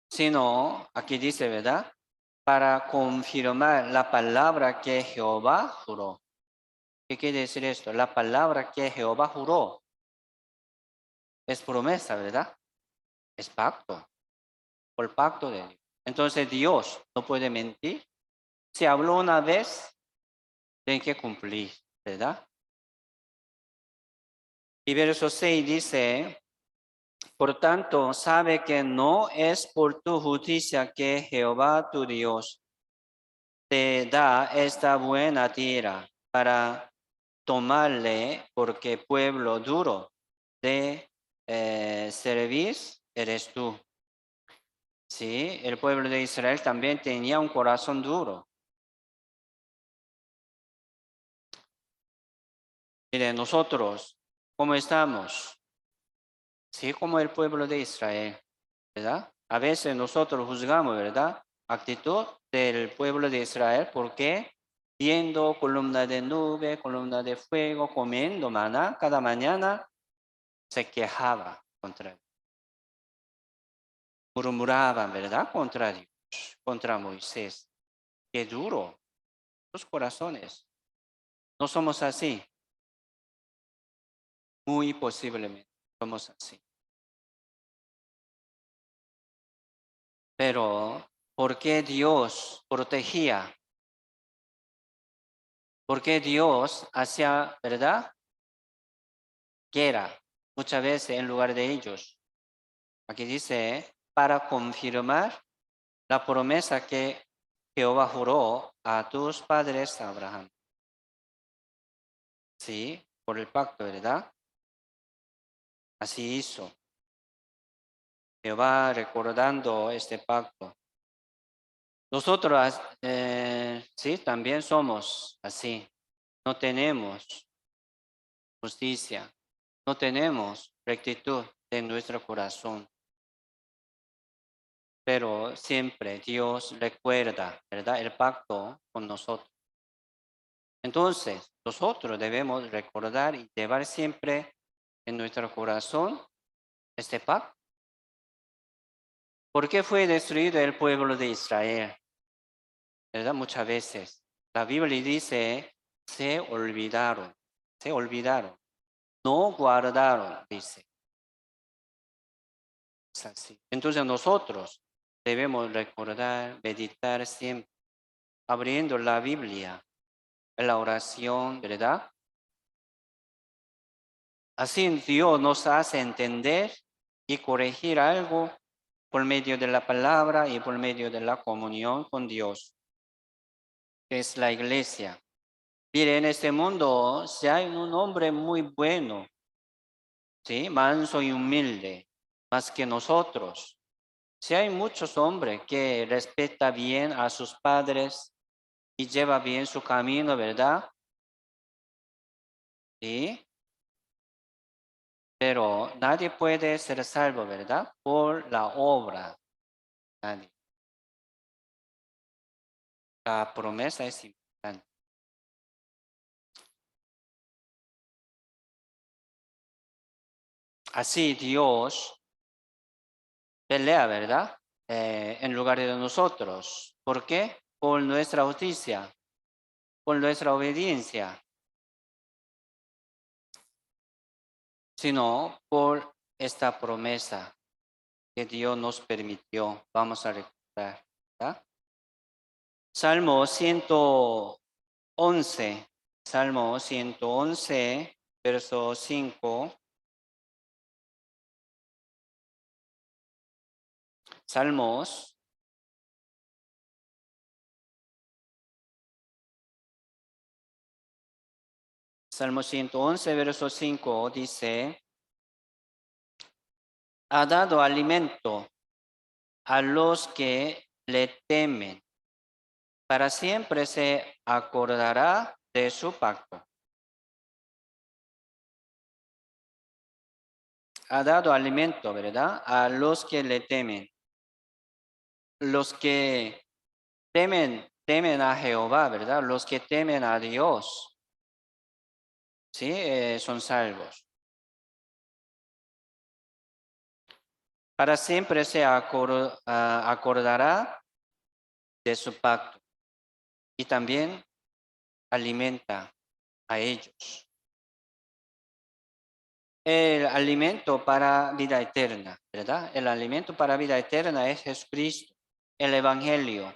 Sino, aquí dice, ¿verdad? Para confirmar la palabra que Jehová juró. ¿Qué quiere decir esto? La palabra que Jehová juró es promesa, ¿verdad? Es pacto, por pacto de Dios. Entonces Dios no puede mentir. Si habló una vez, tiene que cumplir, ¿verdad? Y verso 6 dice, por tanto, sabe que no es por tu justicia que Jehová tu Dios te da esta buena tierra para tomarle, porque pueblo duro de servir eres tú. Sí, el pueblo de Israel también tenía un corazón duro. Mire, nosotros, ¿cómo estamos? Sí, como el pueblo de Israel, ¿verdad? A veces nosotros juzgamos, ¿verdad? Actitud del pueblo de Israel porque viendo columna de nube, columna de fuego, comiendo maná cada mañana, se quejaba contra Dios. Murmuraban, ¿verdad? Contra Dios, contra Moisés. Qué duro, los corazones. No somos así, muy posiblemente somos así. Pero, ¿por qué Dios protegía? ¿Por qué Dios hacía, verdad? Guerra muchas veces en lugar de ellos. Aquí dice, para confirmar la promesa que Jehová juró a tus padres Abraham. Sí, por el pacto, ¿verdad? Así hizo. Jehová recordando este pacto. Nosotros, sí, también somos así. No tenemos justicia, no tenemos rectitud en nuestro corazón. Pero siempre Dios recuerda, ¿verdad? El pacto con nosotros. Entonces, nosotros debemos recordar y llevar siempre en nuestro corazón este pacto. ¿Por qué fue destruido el pueblo de Israel? ¿Verdad? Muchas veces. La Biblia dice, se olvidaron, no guardaron, dice. Es así. Entonces nosotros debemos recordar, meditar siempre, abriendo la Biblia, la oración, ¿verdad? Así Dios nos hace entender y corregir algo por medio de la palabra y por medio de la comunión con Dios, que es la iglesia. Mire, en este mundo, si hay un hombre muy bueno, ¿sí? Manso y humilde, más que nosotros. Si hay muchos hombres que respeta bien a sus padres y lleva bien su camino, ¿verdad? Sí, pero nadie puede ser salvo, ¿verdad? Por la obra. Nadie. La promesa es importante. Así Dios pelea, ¿verdad? En lugar de nosotros. ¿Por qué? Por nuestra justicia, por nuestra obediencia, sino por esta promesa que Dios nos permitió. Vamos a recordar, ¿verdad? Salmo 111, Salmo 111, verso 5. Salmos, Salmo 111, verso 5 dice, ha dado alimento a los que le temen. Para siempre se acordará de su pacto. Ha dado alimento, ¿verdad? A los que le temen. Los que temen a Jehová, ¿verdad? Los que temen a Dios. ¿sí? Son salvos. Para siempre se acordará de su pacto y también alimenta a ellos. El alimento para vida eterna, ¿verdad? El alimento para vida eterna es Jesucristo, el Evangelio.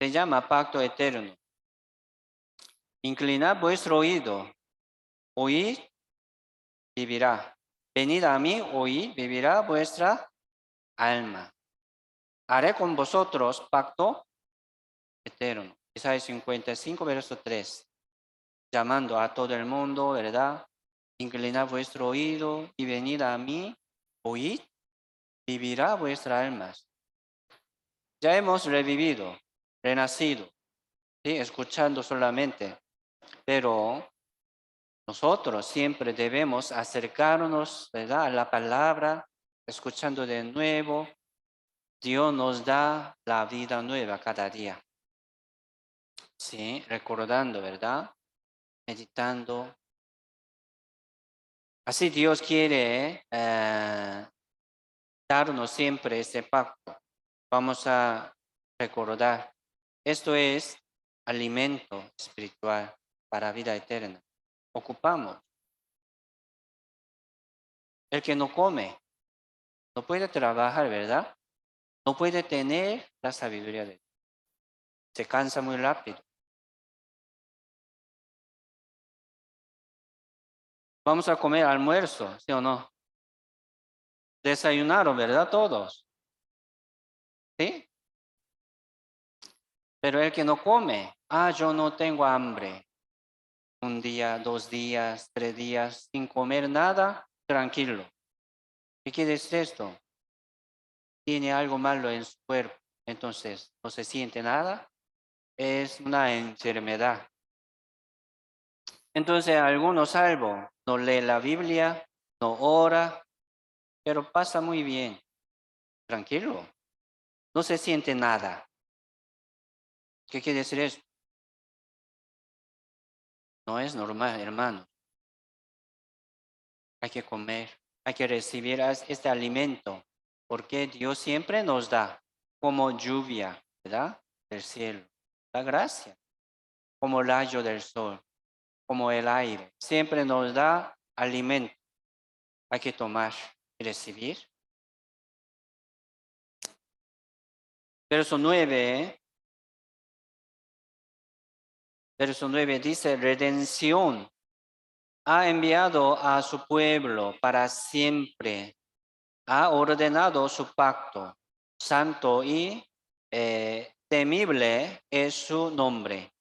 Se llama pacto eterno. Inclinad vuestro oído, oíd, vivirá. Venid a mí, oíd, vivirá vuestra alma. Haré con vosotros pacto eterno. Isaías 55, verso 3. Llamando a todo el mundo, ¿verdad? Inclinad vuestro oído y venid a mí, oíd, vivirá vuestra alma. Ya hemos revivido, renacido, ¿sí? Escuchando solamente, pero nosotros siempre debemos acercarnos, ¿verdad? A la palabra, escuchando de nuevo. Dios nos da la vida nueva cada día. Sí, recordando, ¿verdad? Meditando. Así Dios quiere darnos siempre ese pacto. Vamos a recordar. Esto es alimento espiritual para vida eterna. Ocupamos. El que no come, no puede trabajar, ¿verdad? No puede tener la sabiduría de Dios. Se cansa muy rápido. Vamos a comer almuerzo, ¿sí o no? Desayunaron, ¿verdad? Todos. ¿Sí? Pero el que no come, yo no tengo hambre. Un día, 2 días, 3 días sin comer nada, tranquilo. ¿Qué quiere decir esto? Tiene algo malo en su cuerpo, entonces no se siente nada. Es una enfermedad. Entonces algunos salvo, no lee la Biblia, no ora, pero pasa muy bien, tranquilo. No se siente nada. ¿Qué quiere decir esto? No es normal, hermano. Hay que comer, hay que recibir este alimento, porque Dios siempre nos da como lluvia, ¿verdad? Del cielo, la gracia, como el rayo del sol, como el aire. Siempre nos da alimento. Hay que tomar y recibir. Verso 9, verso 9 dice, redención ha enviado a su pueblo para siempre. Ha ordenado su pacto. Santo y temible es su nombre.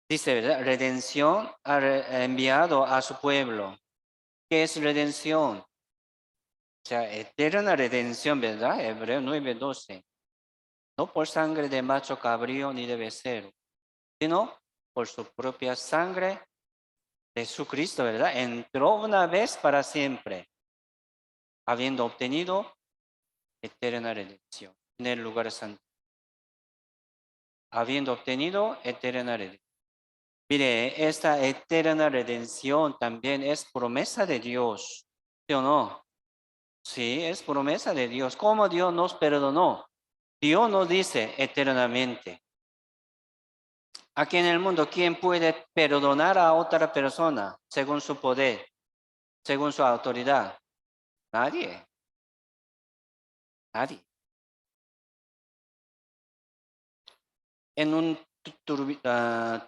Dice, ¿verdad? Redención ha enviado a su pueblo. ¿Qué es redención? O sea, eterna redención, ¿verdad? Hebreo 9:12. No por sangre de macho cabrío ni de becerro, sino por su propia sangre de Jesucristo, ¿verdad? Entró una vez para siempre, habiendo obtenido eterna redención en el lugar santo. Habiendo obtenido eterna redención. Mire, esta eterna redención también es promesa de Dios, ¿sí o no? Sí, es promesa de Dios. ¿Cómo Dios nos perdonó? Dios nos dice eternamente. Aquí en el mundo, ¿quién puede perdonar a otra persona según su poder, según su autoridad? Nadie, nadie. En un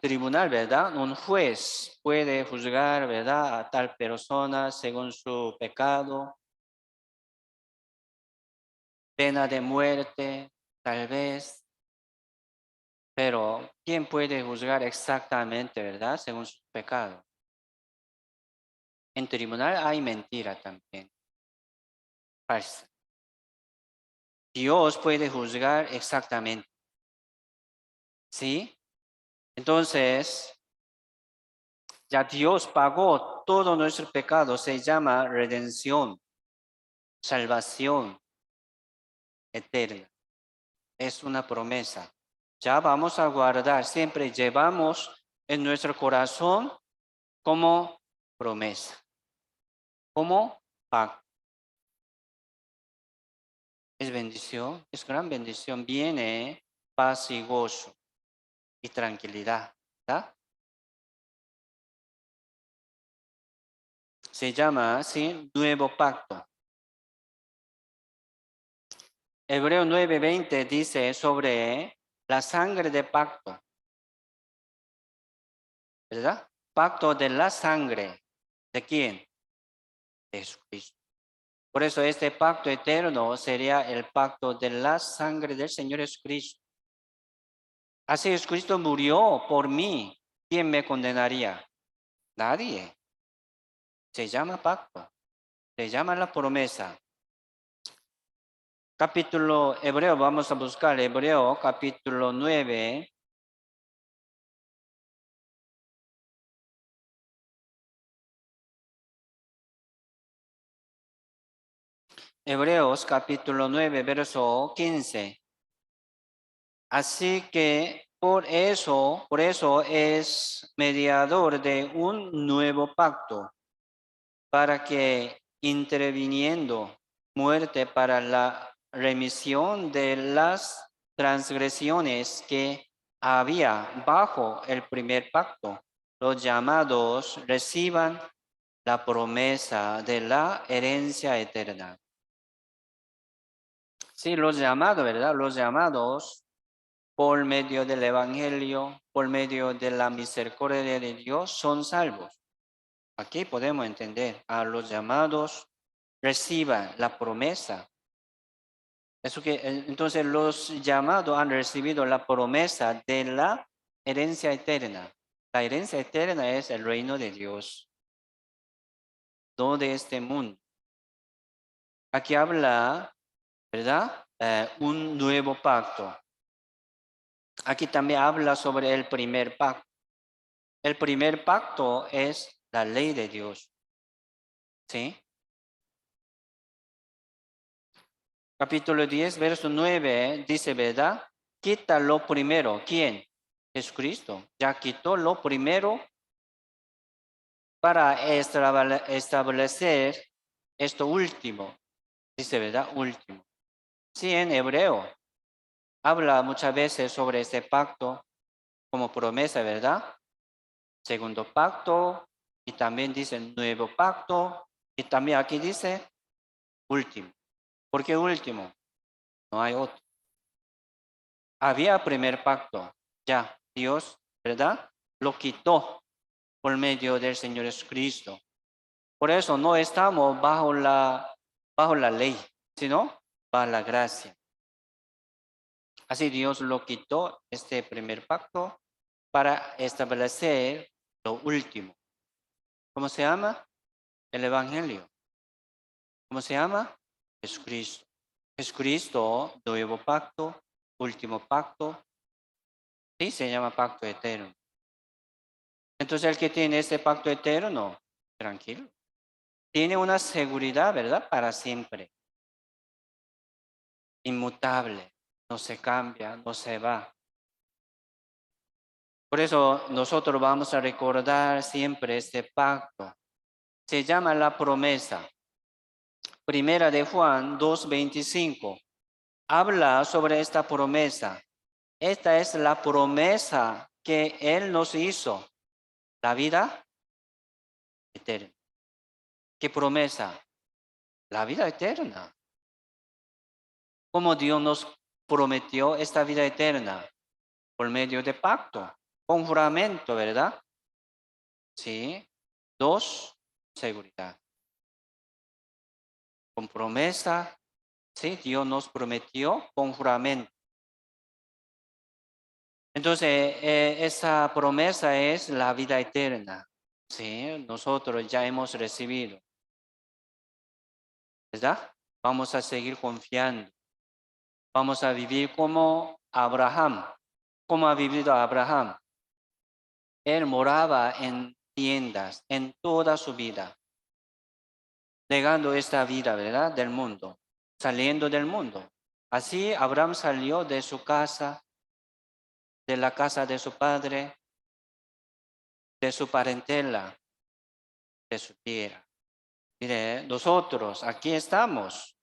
tribunal, ¿verdad? Un juez puede juzgar, ¿verdad? A tal persona según su pecado, pena de muerte, tal vez. Pero, ¿quién puede juzgar exactamente, verdad? Según su pecado. En tribunal hay mentira también, falsa. Dios puede juzgar exactamente. ¿Sí? Entonces, ya Dios pagó todo nuestro pecado, se llama redención, salvación eterna. Es una promesa. Ya vamos a guardar, siempre llevamos en nuestro corazón como promesa, como pacto. Es bendición, es gran bendición. Viene paz y gozo y tranquilidad, ¿verdad? Se llama así nuevo pacto. Hebreo 9:20 dice sobre la sangre de pacto, ¿verdad? Pacto de la sangre. ¿De quién? De Jesucristo. Por eso este pacto eterno sería el pacto de la sangre del Señor Jesucristo. Así Jesucristo murió por mí. ¿Quién me condenaría? Nadie. Se llama pacto. Se llama la promesa. Capítulo Hebreo, vamos a buscar Hebreo capítulo 9. Hebreos capítulo 9, verso 15. Así que por eso es mediador de un nuevo pacto, para que interviniendo muerte para la remisión de las transgresiones que había bajo el primer pacto, los llamados reciban la promesa de la herencia eterna. Sí, los llamados, ¿verdad? Los llamados por medio del Evangelio, por medio de la misericordia de Dios, son salvos. Aquí podemos entender a los llamados reciban la promesa. Entonces los llamados han recibido la promesa de la herencia eterna. La herencia eterna es el reino de Dios, no de este mundo. Aquí habla, ¿verdad? Un nuevo pacto. Aquí también habla sobre el primer pacto. El primer pacto es la ley de Dios. ¿Sí? Capítulo 10, verso 9 dice, ¿verdad? Quita lo primero. ¿Quién? Jesucristo. Ya quitó lo primero para establecer esto último. Dice, ¿verdad? Último. Sí, en hebreo habla muchas veces sobre este pacto como promesa, ¿verdad? Segundo pacto, y también dice nuevo pacto, y también aquí dice último. ¿Por qué último? No hay otro. Había primer pacto, ya Dios, ¿verdad? Lo quitó por medio del Señor Jesucristo. Por eso no estamos bajo la ley, sino bajo la gracia. Así Dios lo quitó, este primer pacto, para establecer lo último. ¿Cómo se llama? El Evangelio. ¿Cómo se llama? Jesucristo. Jesucristo, nuevo pacto, último pacto. Sí, se llama pacto eterno. Entonces el que tiene este pacto eterno, tranquilo, tiene una seguridad, ¿verdad? Para siempre. Inmutable, no se cambia, no se va. Por eso nosotros vamos a recordar siempre este pacto. Se llama la promesa. Primera de Juan 2:25. Habla sobre esta promesa. Esta es la promesa que Él nos hizo. La vida eterna. ¿Qué promesa? La vida eterna. ¿Cómo Dios nos prometió esta vida eterna? Por medio de pacto, con juramento, ¿verdad? Sí. 2, seguridad. Con promesa, sí, Dios nos prometió con juramento. Entonces, esa promesa es la vida eterna. Sí, nosotros ya hemos recibido, ¿verdad? Vamos a seguir confiando. Vamos a vivir como Abraham. ¿Cómo ha vivido Abraham? Él moraba en tiendas en toda su vida, negando esta vida, ¿verdad? Del mundo, saliendo del mundo. Así Abraham salió de su casa, de la casa de su padre, de su parentela, de su tierra. Mire, nosotros aquí estamos.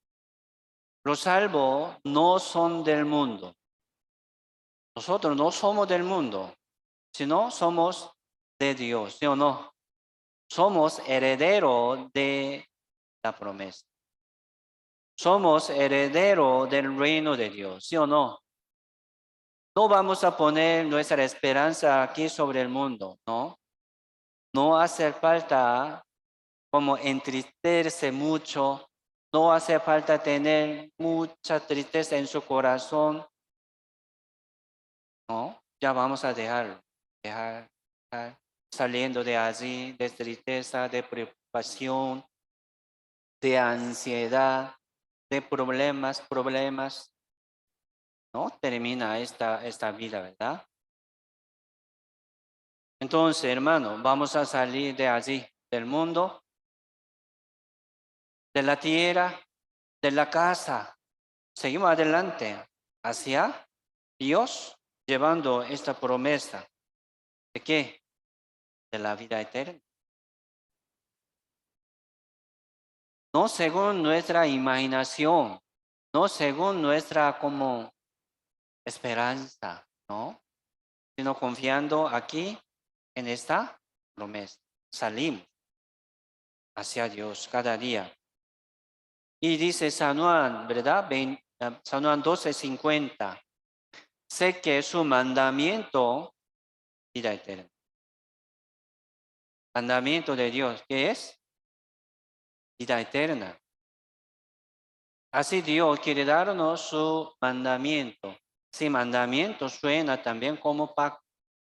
Los salvos no son del mundo. Nosotros no somos del mundo, sino somos de Dios, ¿sí o no? Somos herederos de la promesa. Somos herederos del reino de Dios, ¿sí o no? No vamos a poner nuestra esperanza aquí sobre el mundo, ¿no? No hace falta como entristecerse mucho, no hace falta tener mucha tristeza en su corazón, ¿no? Ya vamos a dejar saliendo de allí, de tristeza, de preocupación, de ansiedad, de problemas, ¿no? Termina esta vida, ¿verdad? Entonces, hermano, vamos a salir de allí, del mundo, de la tierra, de la casa. Seguimos adelante hacia Dios, llevando esta promesa. ¿De qué? De la vida eterna. No según nuestra imaginación, no según nuestra como esperanza, ¿no? Sino confiando aquí en esta promesa. Salimos hacia Dios cada día. Y dice San Juan, ¿verdad? San Juan 12:50. Sé que su mandamiento, vida eterna. Mandamiento de Dios, ¿qué es? Vida eterna. Así Dios quiere darnos su mandamiento. Sí, mandamiento suena también como pacto,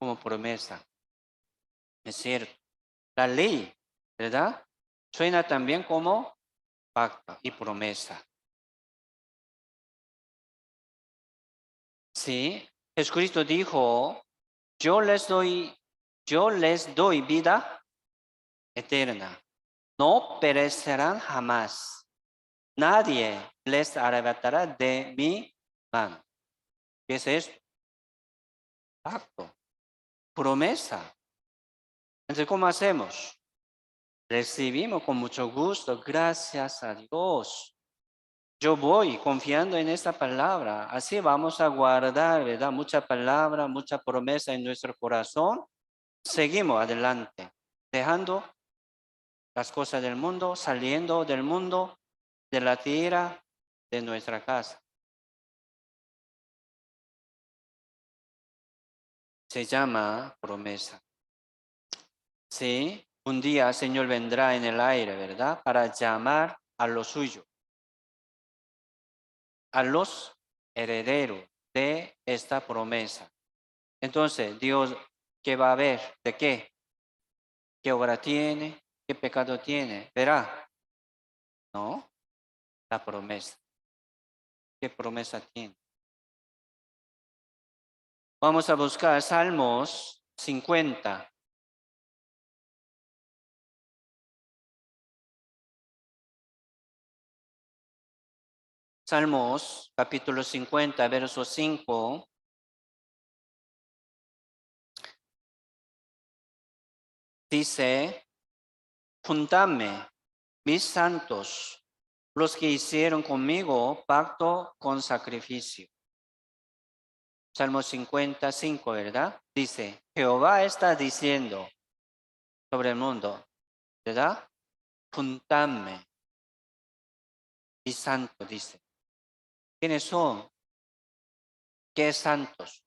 como promesa. Es cierto. La ley, ¿verdad? Suena también como pacto y promesa. Sí, Jesucristo dijo, yo les doy vida eterna. No perecerán jamás. Nadie les arrebatará de mi mano. ¿Qué es esto? Pacto, promesa. Entonces, ¿cómo hacemos? Recibimos con mucho gusto, gracias a Dios. Yo voy confiando en esta palabra. Así vamos a guardar, ¿verdad? Mucha palabra, mucha promesa en nuestro corazón. Seguimos adelante, dejando las cosas del mundo, saliendo del mundo, de la tierra, de nuestra casa. Se llama promesa. Sí, un día el Señor vendrá en el aire, ¿verdad? Para llamar a lo suyo, a los herederos de esta promesa. Entonces, Dios, ¿qué va a ver? ¿De qué? ¿Qué obra tiene? ¿Qué pecado tiene? Verá, ¿no? La promesa. ¿Qué promesa tiene? Vamos a buscar Salmos 50. Salmos capítulo 50, verso 5. Dice, juntadme, mis santos, los que hicieron conmigo pacto con sacrificio. Salmo 55, ¿verdad? Dice, Jehová está diciendo sobre el mundo, ¿verdad? Juntadme, mis santos, dice. ¿Quiénes son? ¿Qué santos?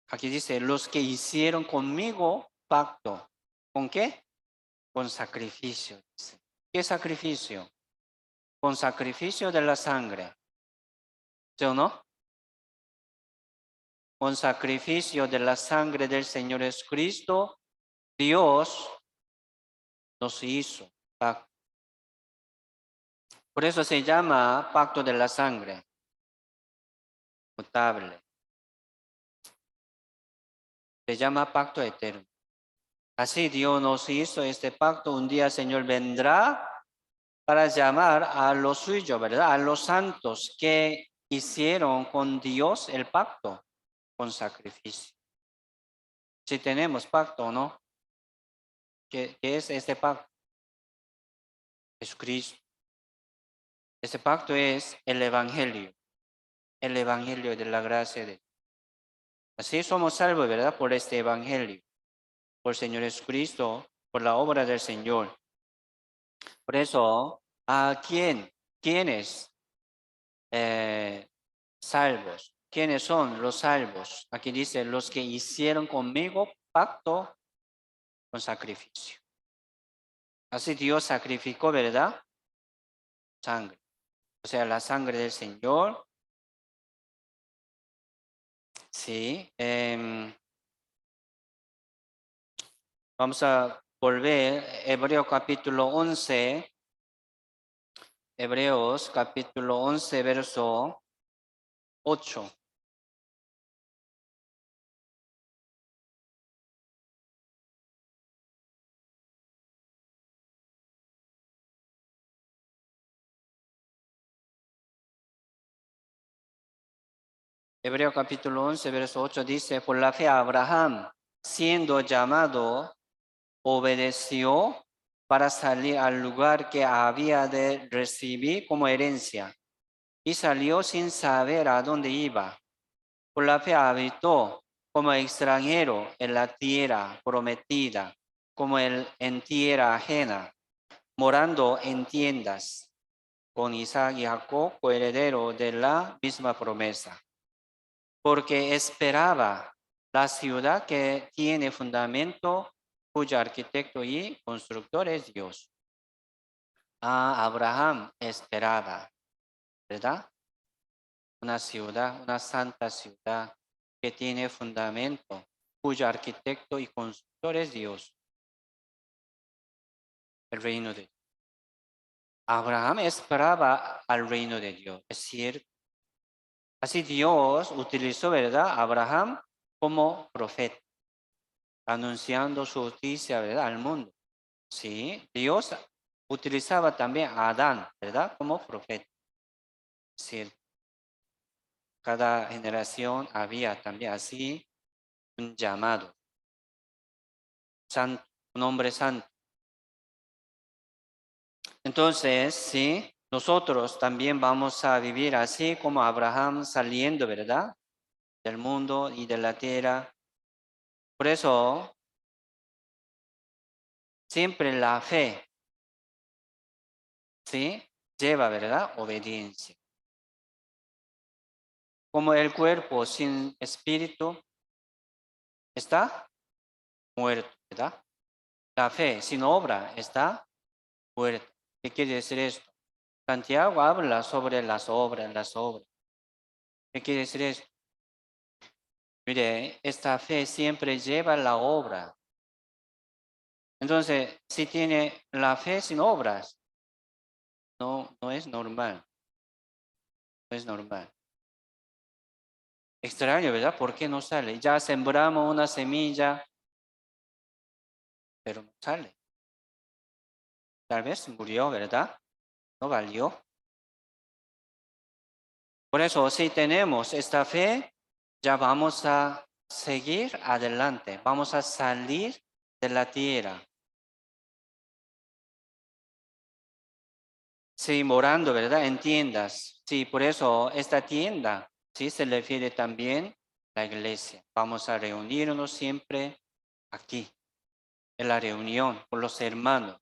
Aquí dice, los que hicieron conmigo pacto. ¿Con qué? Con sacrificio. Dice. ¿Qué sacrificio? Con sacrificio de la sangre. ¿Sí o no? Con sacrificio de la sangre del Señor Jesucristo, Dios nos hizo pacto. Por eso se llama pacto de la sangre. Mutable. Se llama pacto eterno. Así Dios nos hizo este pacto. Un día el Señor vendrá para llamar a los suyos, ¿verdad? A los santos que hicieron con Dios el pacto con sacrificio. Si tenemos pacto o no. ¿Qué es este pacto? Jesucristo. Este pacto es el Evangelio de la gracia de Dios. Así somos salvos, ¿verdad? Por este Evangelio, por el Señor Jesucristo, por la obra del Señor. Por eso, ¿a quiénes salvos? ¿Quiénes son los salvos? Aquí dice, los que hicieron conmigo pacto con sacrificio. Así Dios sacrificó, ¿verdad? Sangre. O sea, la sangre del Señor. Sí. Vamos a volver, Hebreos capítulo 11. Hebreos capítulo 11, verso 8. Hebreos capítulo 11, verso 8 dice, por la fe Abraham, siendo llamado, obedeció para salir al lugar que había de recibir como herencia y salió sin saber a dónde iba. Por la fe habitó como extranjero en la tierra prometida, como en tierra ajena, morando en tiendas con Isaac y Jacob, coheredero de la misma promesa. Porque esperaba la ciudad que tiene fundamento, cuyo arquitecto y constructor es Dios. Abraham esperaba, ¿verdad? Una ciudad, una santa ciudad que tiene fundamento, cuyo arquitecto y constructor es Dios, el reino de Dios. Abraham esperaba al reino de Dios, es cierto. Así Dios utilizó, ¿verdad?, a Abraham como profeta, anunciando su justicia, ¿verdad?, al mundo. Sí, Dios utilizaba también a Adán, ¿verdad?, como profeta. Sí, cada generación había también así un llamado, santo, un hombre santo. Entonces, sí, nosotros también vamos a vivir así como Abraham saliendo, ¿verdad?, del mundo y de la tierra. Por eso, siempre la fe, ¿sí?, lleva, ¿verdad?, obediencia. Como el cuerpo sin espíritu está muerto, ¿verdad? La fe sin obra está muerta. ¿Qué quiere decir esto? Santiago habla sobre las obras, las obras. ¿Qué quiere decir esto? Mire, esta fe siempre lleva la obra. Entonces, si tiene la fe sin obras, no es normal. No es normal. Extraño, ¿verdad? ¿Por qué no sale? Ya sembramos una semilla, pero no sale. Tal vez murió, ¿verdad? No valió. Por eso, si tenemos esta fe, ya vamos a seguir adelante, vamos a salir de la tierra. Sí, morando, ¿verdad? En tiendas. Sí, por eso esta tienda, sí, se refiere también a la iglesia. Vamos a reunirnos siempre aquí, en la reunión con los hermanos.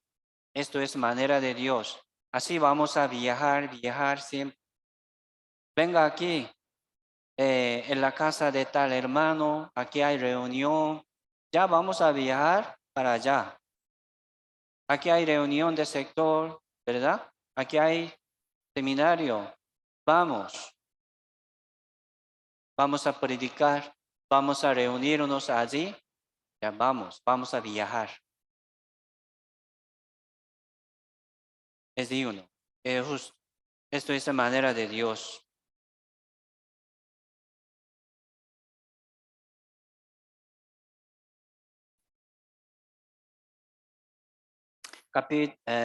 Esto es manera de Dios. Así vamos a viajar siempre. Venga aquí, en la casa de tal hermano, aquí hay reunión. Ya vamos a viajar para allá. Aquí hay reunión de sector, ¿verdad? Aquí hay seminario. Vamos a predicar, vamos a reunirnos allí. Ya vamos a viajar. Es digno, es justo. Esto es la manera de Dios.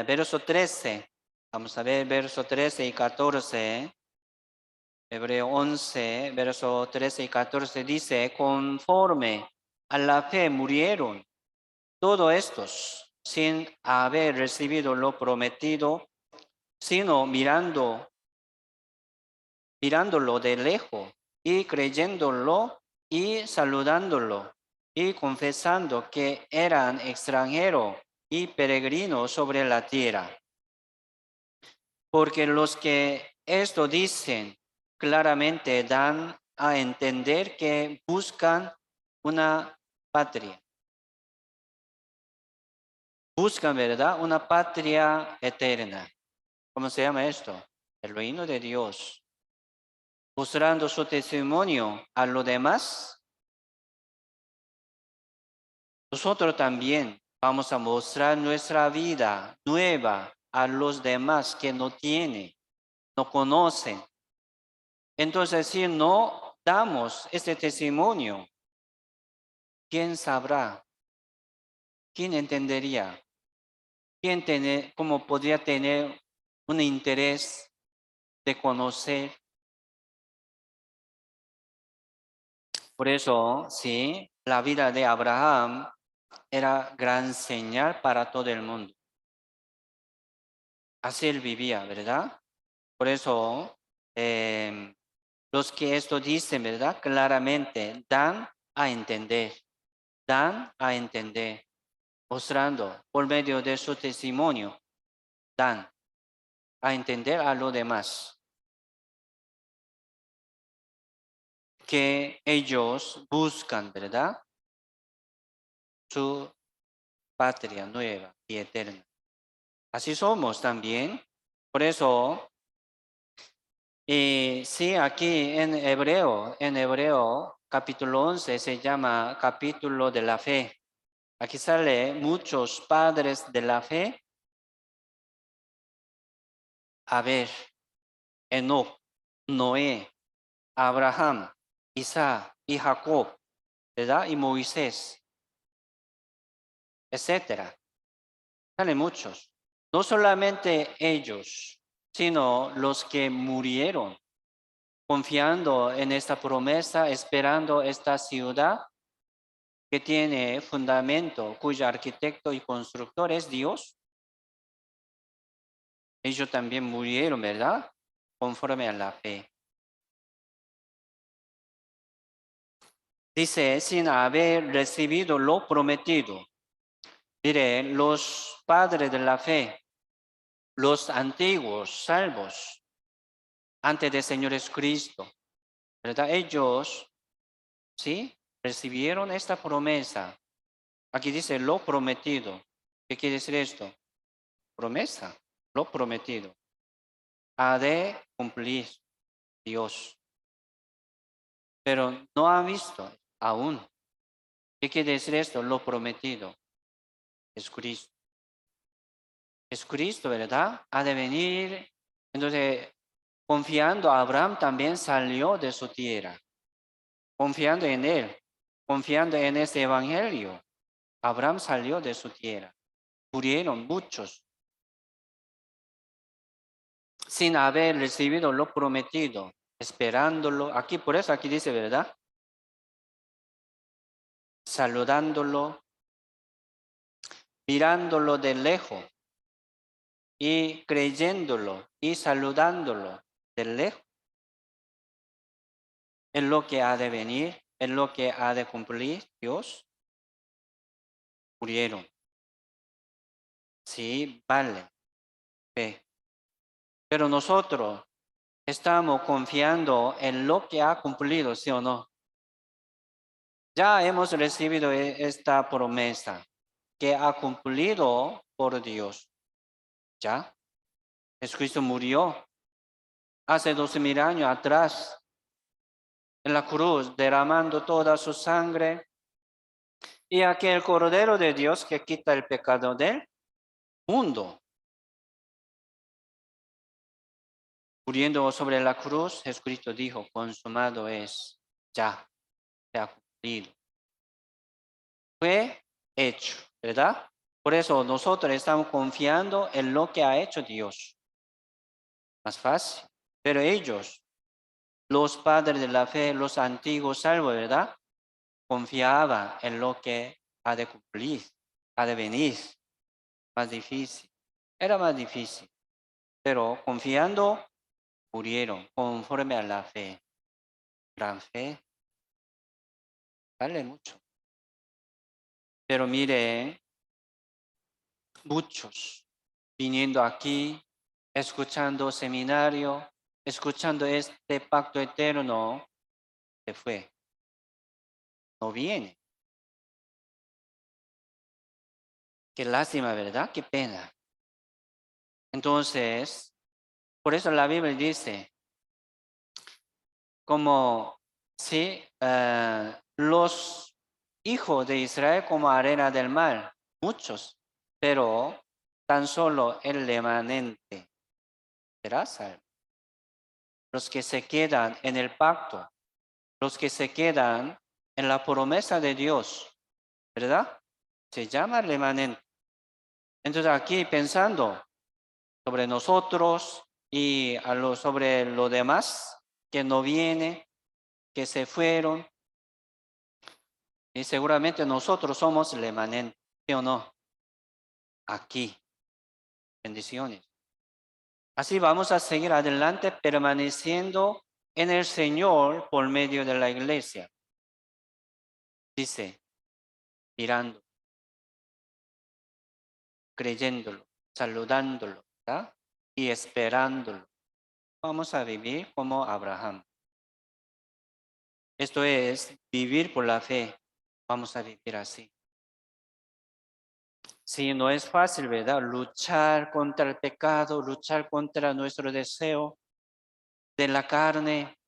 Verso 13. Vamos a ver verso 13 y 14. Hebreo 11, verso 13 y 14 dice, conforme a la fe murieron todos estos sin haber recibido lo prometido, sino mirándolo de lejos y creyéndolo y saludándolo y confesando que eran extranjeros y peregrinos sobre la tierra. Porque los que esto dicen claramente dan a entender que buscan una patria. Buscan, ¿verdad? Una patria eterna. ¿Cómo se llama esto? El reino de Dios. Mostrando su testimonio a los demás, nosotros también vamos a mostrar nuestra vida nueva a los demás que no tienen, no conocen. Entonces, si no damos este testimonio, ¿quién sabrá? ¿Quién entendería? ¿Cómo podría tener un interés de conocer? Por eso, sí, la vida de Abraham era gran señal para todo el mundo. Así él vivía, ¿verdad? Por eso, los que esto dicen, ¿verdad? Claramente dan a entender, mostrando por medio de su testimonio, dan a entender a los demás que ellos buscan, ¿verdad? Su patria nueva y eterna. Así somos también. Por eso, sí, aquí en Hebreo capítulo 11 se llama capítulo de la fe. Aquí sale muchos padres de la fe. A ver, Enoc, Noé, Abraham, Isaac y Jacob, ¿verdad? Y Moisés, etcétera. Salen muchos. No solamente ellos, sino los que murieron confiando en esta promesa, esperando esta ciudad que tiene fundamento, cuyo arquitecto y constructor es Dios. Ellos también murieron, ¿verdad? Conforme a la fe. Dice, sin haber recibido lo prometido. Mire, los padres de la fe, los antiguos salvos, antes del Señor Jesucristo, ¿verdad? Ellos, ¿sí? Recibieron esta promesa. Aquí dice lo prometido. ¿Qué quiere decir esto? Promesa, lo prometido. Ha de cumplir Dios. Pero no ha visto aún. ¿Qué quiere decir esto? Lo prometido. Es Cristo. Es Cristo, ¿verdad? Ha de venir. Entonces, confiando, Abraham también salió de su tierra. Confiando en él. Confiando en este evangelio. Abraham salió de su tierra. Murieron muchos sin haber recibido lo prometido, esperándolo. Aquí, por eso aquí dice, ¿verdad? Saludándolo, mirándolo de lejos y creyéndolo y saludándolo de lejos. Es lo que ha de venir, es lo que ha de cumplir Dios. Murieron. Sí, vale, fe. Pero nosotros estamos confiando en lo que ha cumplido, ¿sí o no? Ya hemos recibido esta promesa que ha cumplido por Dios. ¿Ya? Jesucristo murió hace 12,000 años atrás en la cruz, derramando toda su sangre. Y aquel Cordero de Dios que quita el pecado del mundo. Muriendo sobre la cruz, Jesucristo dijo, consumado es, ya, se ha cumplido. Fue hecho, ¿verdad? Por eso nosotros estamos confiando en lo que ha hecho Dios. Más fácil. Pero ellos, los padres de la fe, los antiguos salvos, ¿verdad? confiaba en lo que ha de cumplir, ha de venir. Más difícil. Era más difícil. Pero confiando, murieron conforme a la fe. Gran fe vale mucho. Pero miren, muchos viniendo aquí, escuchando seminario, escuchando este pacto eterno, se fue. No viene. Qué lástima, ¿verdad? Qué pena. Entonces, por eso la Biblia dice, como si los hijos de Israel como arena del mar, muchos, pero tan solo el remanente será salvo. Los que se quedan en el pacto, los que se quedan en la promesa de Dios, ¿verdad? Se llama remanente. Entonces aquí pensando sobre nosotros y sobre lo demás que no viene, que se fueron, y seguramente nosotros somos remanente, ¿sí o no? Aquí, bendiciones. Así vamos a seguir adelante permaneciendo en el Señor por medio de la iglesia. Dice, mirando, creyéndolo, saludándolo, ¿verdad? Y esperándolo. Vamos a vivir como Abraham. Esto es vivir por la fe. Vamos a vivir así. Sí, no es fácil, ¿verdad? Luchar contra el pecado, luchar contra nuestro deseo de la carne,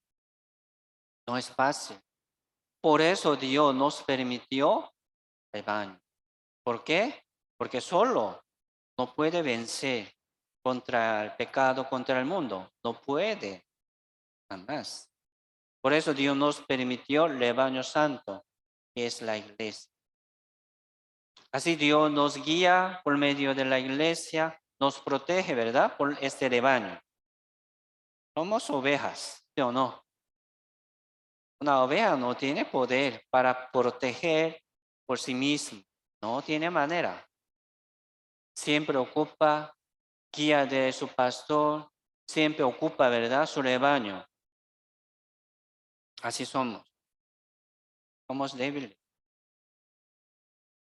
no es fácil. Por eso Dios nos permitió el baño. ¿Por qué? Porque solo no puede vencer contra el pecado, contra el mundo. No puede, jamás. Por eso Dios nos permitió el rebaño santo, que es la iglesia. Así Dios nos guía por medio de la iglesia, nos protege, ¿verdad? Por este rebaño. Somos ovejas, ¿sí o no? Una oveja no tiene poder para proteger por sí misma. No tiene manera. Siempre ocupa guía de su pastor, siempre ocupa, ¿verdad? Su rebaño. Así somos. Somos débiles.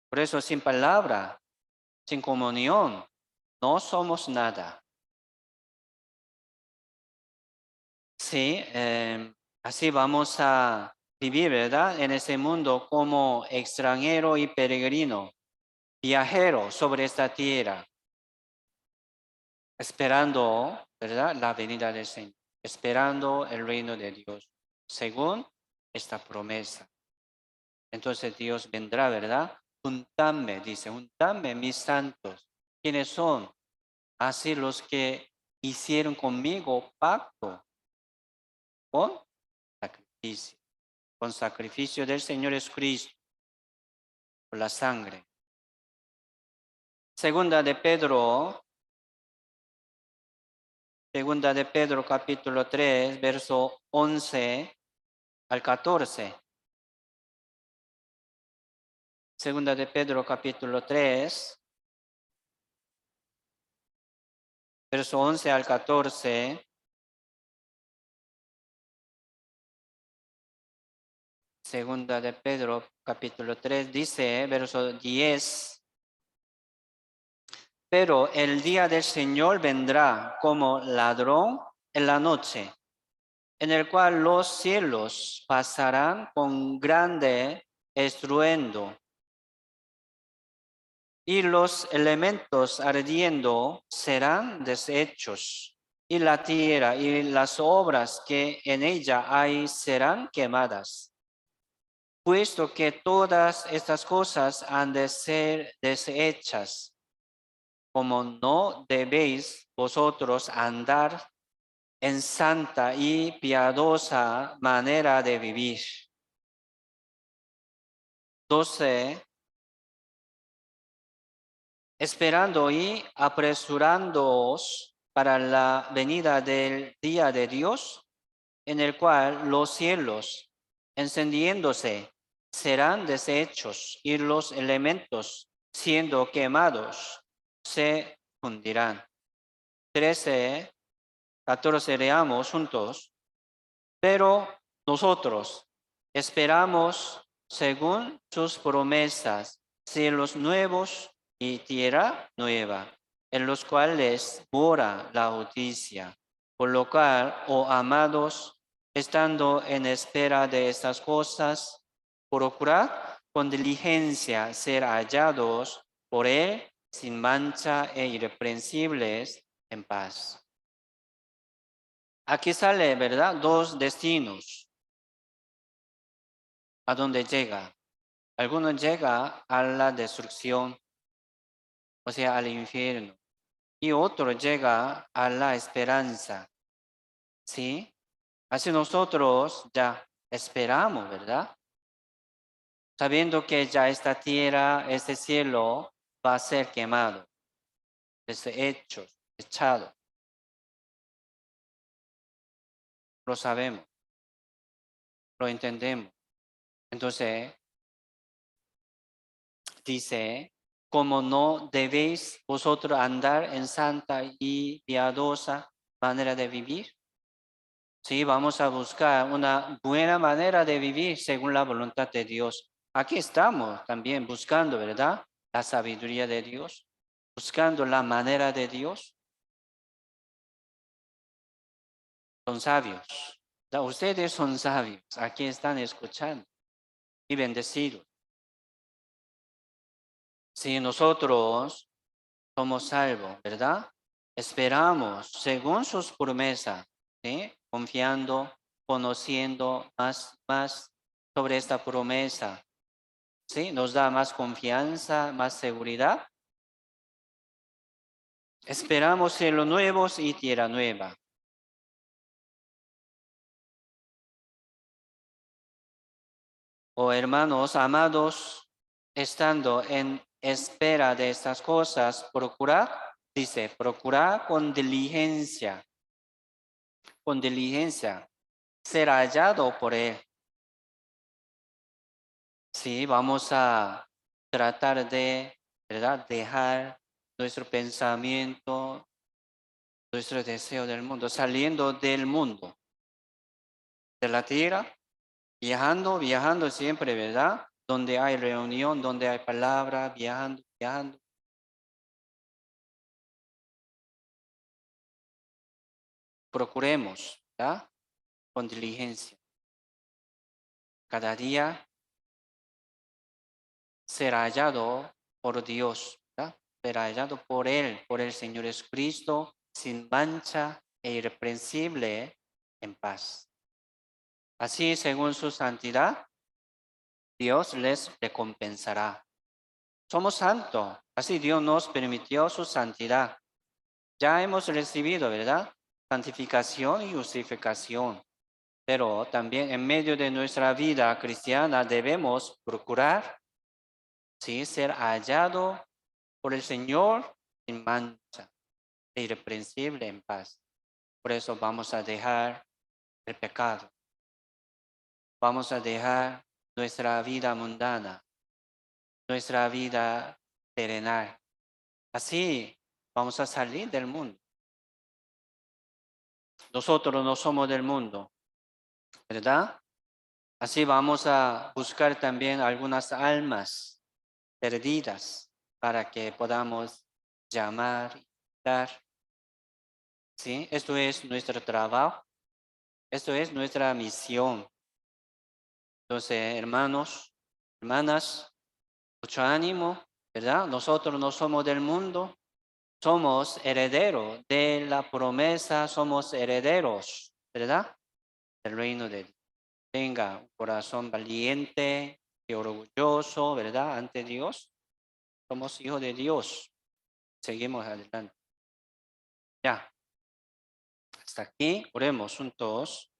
Por eso sin palabra, sin comunión, no somos nada. Sí, así vamos a vivir, ¿verdad? En ese mundo como extranjero y peregrino, viajero sobre esta tierra, esperando, ¿verdad? La venida del Señor, esperando el reino de Dios, según esta promesa. Entonces Dios vendrá, ¿verdad? Juntadme, dice, juntadme mis santos. ¿Quiénes son? Así los que hicieron conmigo pacto con sacrificio. Con sacrificio del Señor Jesucristo, por la sangre. Segunda de Pedro capítulo 3, verso 11 al 14. Segunda de Pedro capítulo 3, verso 11 al 14. Segunda de Pedro capítulo 3 dice, verso 10. Pero el día del Señor vendrá como ladrón en la noche, en el cual los cielos pasarán con grande estruendo y los elementos ardiendo serán deshechos, y la tierra y las obras que en ella hay serán quemadas. Puesto que todas estas cosas han de ser deshechas, como no debéis vosotros andar en santa y piadosa manera de vivir. 12. Esperando y apresurándoos para la venida del día de Dios, en el cual los cielos, encendiéndose, serán deshechos y los elementos, siendo quemados, se fundirán. 13, 14, leamos juntos. Pero nosotros esperamos, según sus promesas, cielos nuevos y tierra nueva, en los cuales mora la justicia. Por lo cual, oh amados, estando en espera de estas cosas, procurad con diligencia ser hallados por Él sin mancha e irreprensibles en paz. Aquí sale, ¿verdad? Dos destinos. ¿A dónde llega? Algunos llega a la destrucción, o sea, al infierno. Y otro llega a la esperanza. ¿Sí? Así nosotros ya esperamos, ¿verdad? Sabiendo que ya esta tierra, este cielo va a ser quemado, deshecho, echado. Lo sabemos, lo entendemos. Entonces, dice, como no debéis vosotros andar en santa y piadosa manera de vivir. Sí, vamos a buscar una buena manera de vivir según la voluntad de Dios. Aquí estamos también buscando, ¿verdad? La sabiduría de Dios, buscando la manera de Dios. Son sabios. Ustedes son sabios. Aquí están escuchando y bendecidos. Si nosotros somos salvos, ¿verdad? Esperamos según sus promesas, ¿sí? Confiando, conociendo más sobre esta promesa, ¿sí? Nos da más confianza, más seguridad. Esperamos cielos nuevos y tierra nueva. Oh hermanos amados, estando en espera de estas cosas, procurad, dice, procurad con diligencia, ser hallado por Él. Sí, vamos a tratar de, ¿verdad? Dejar nuestro pensamiento, nuestro deseo del mundo, saliendo del mundo, de la tierra, viajando siempre, ¿verdad? Donde hay reunión, donde hay palabra, viajando. Procuremos, ¿verdad? Con diligencia. Cada día será hallado por Dios, ¿verdad? Será hallado por Él, por el Señor Jesucristo, sin mancha e irreprensible en paz. Así, según su santidad, Dios les recompensará. Somos santos, así Dios nos permitió su santidad. Ya hemos recibido, ¿verdad? Santificación y justificación. Pero también en medio de nuestra vida cristiana debemos procurar, sí, ser hallado por el Señor sin mancha, e irreprensible en paz. Por eso vamos a dejar el pecado. Vamos a dejar nuestra vida mundana, nuestra vida terrenal. Así vamos a salir del mundo. Nosotros no somos del mundo, ¿verdad? Así vamos a buscar también algunas almas perdidas para que podamos llamar y dar. ¿Sí? Esto es nuestro trabajo, esto es nuestra misión. Entonces, hermanos, hermanas, mucho ánimo, ¿verdad? Nosotros no somos del mundo, somos herederos de la promesa, somos herederos, ¿verdad? Del reino de Dios. Tenga un corazón valiente y orgulloso, ¿verdad? Ante Dios. Somos hijos de Dios. Seguimos adelante. Ya. Hasta aquí. Oremos juntos.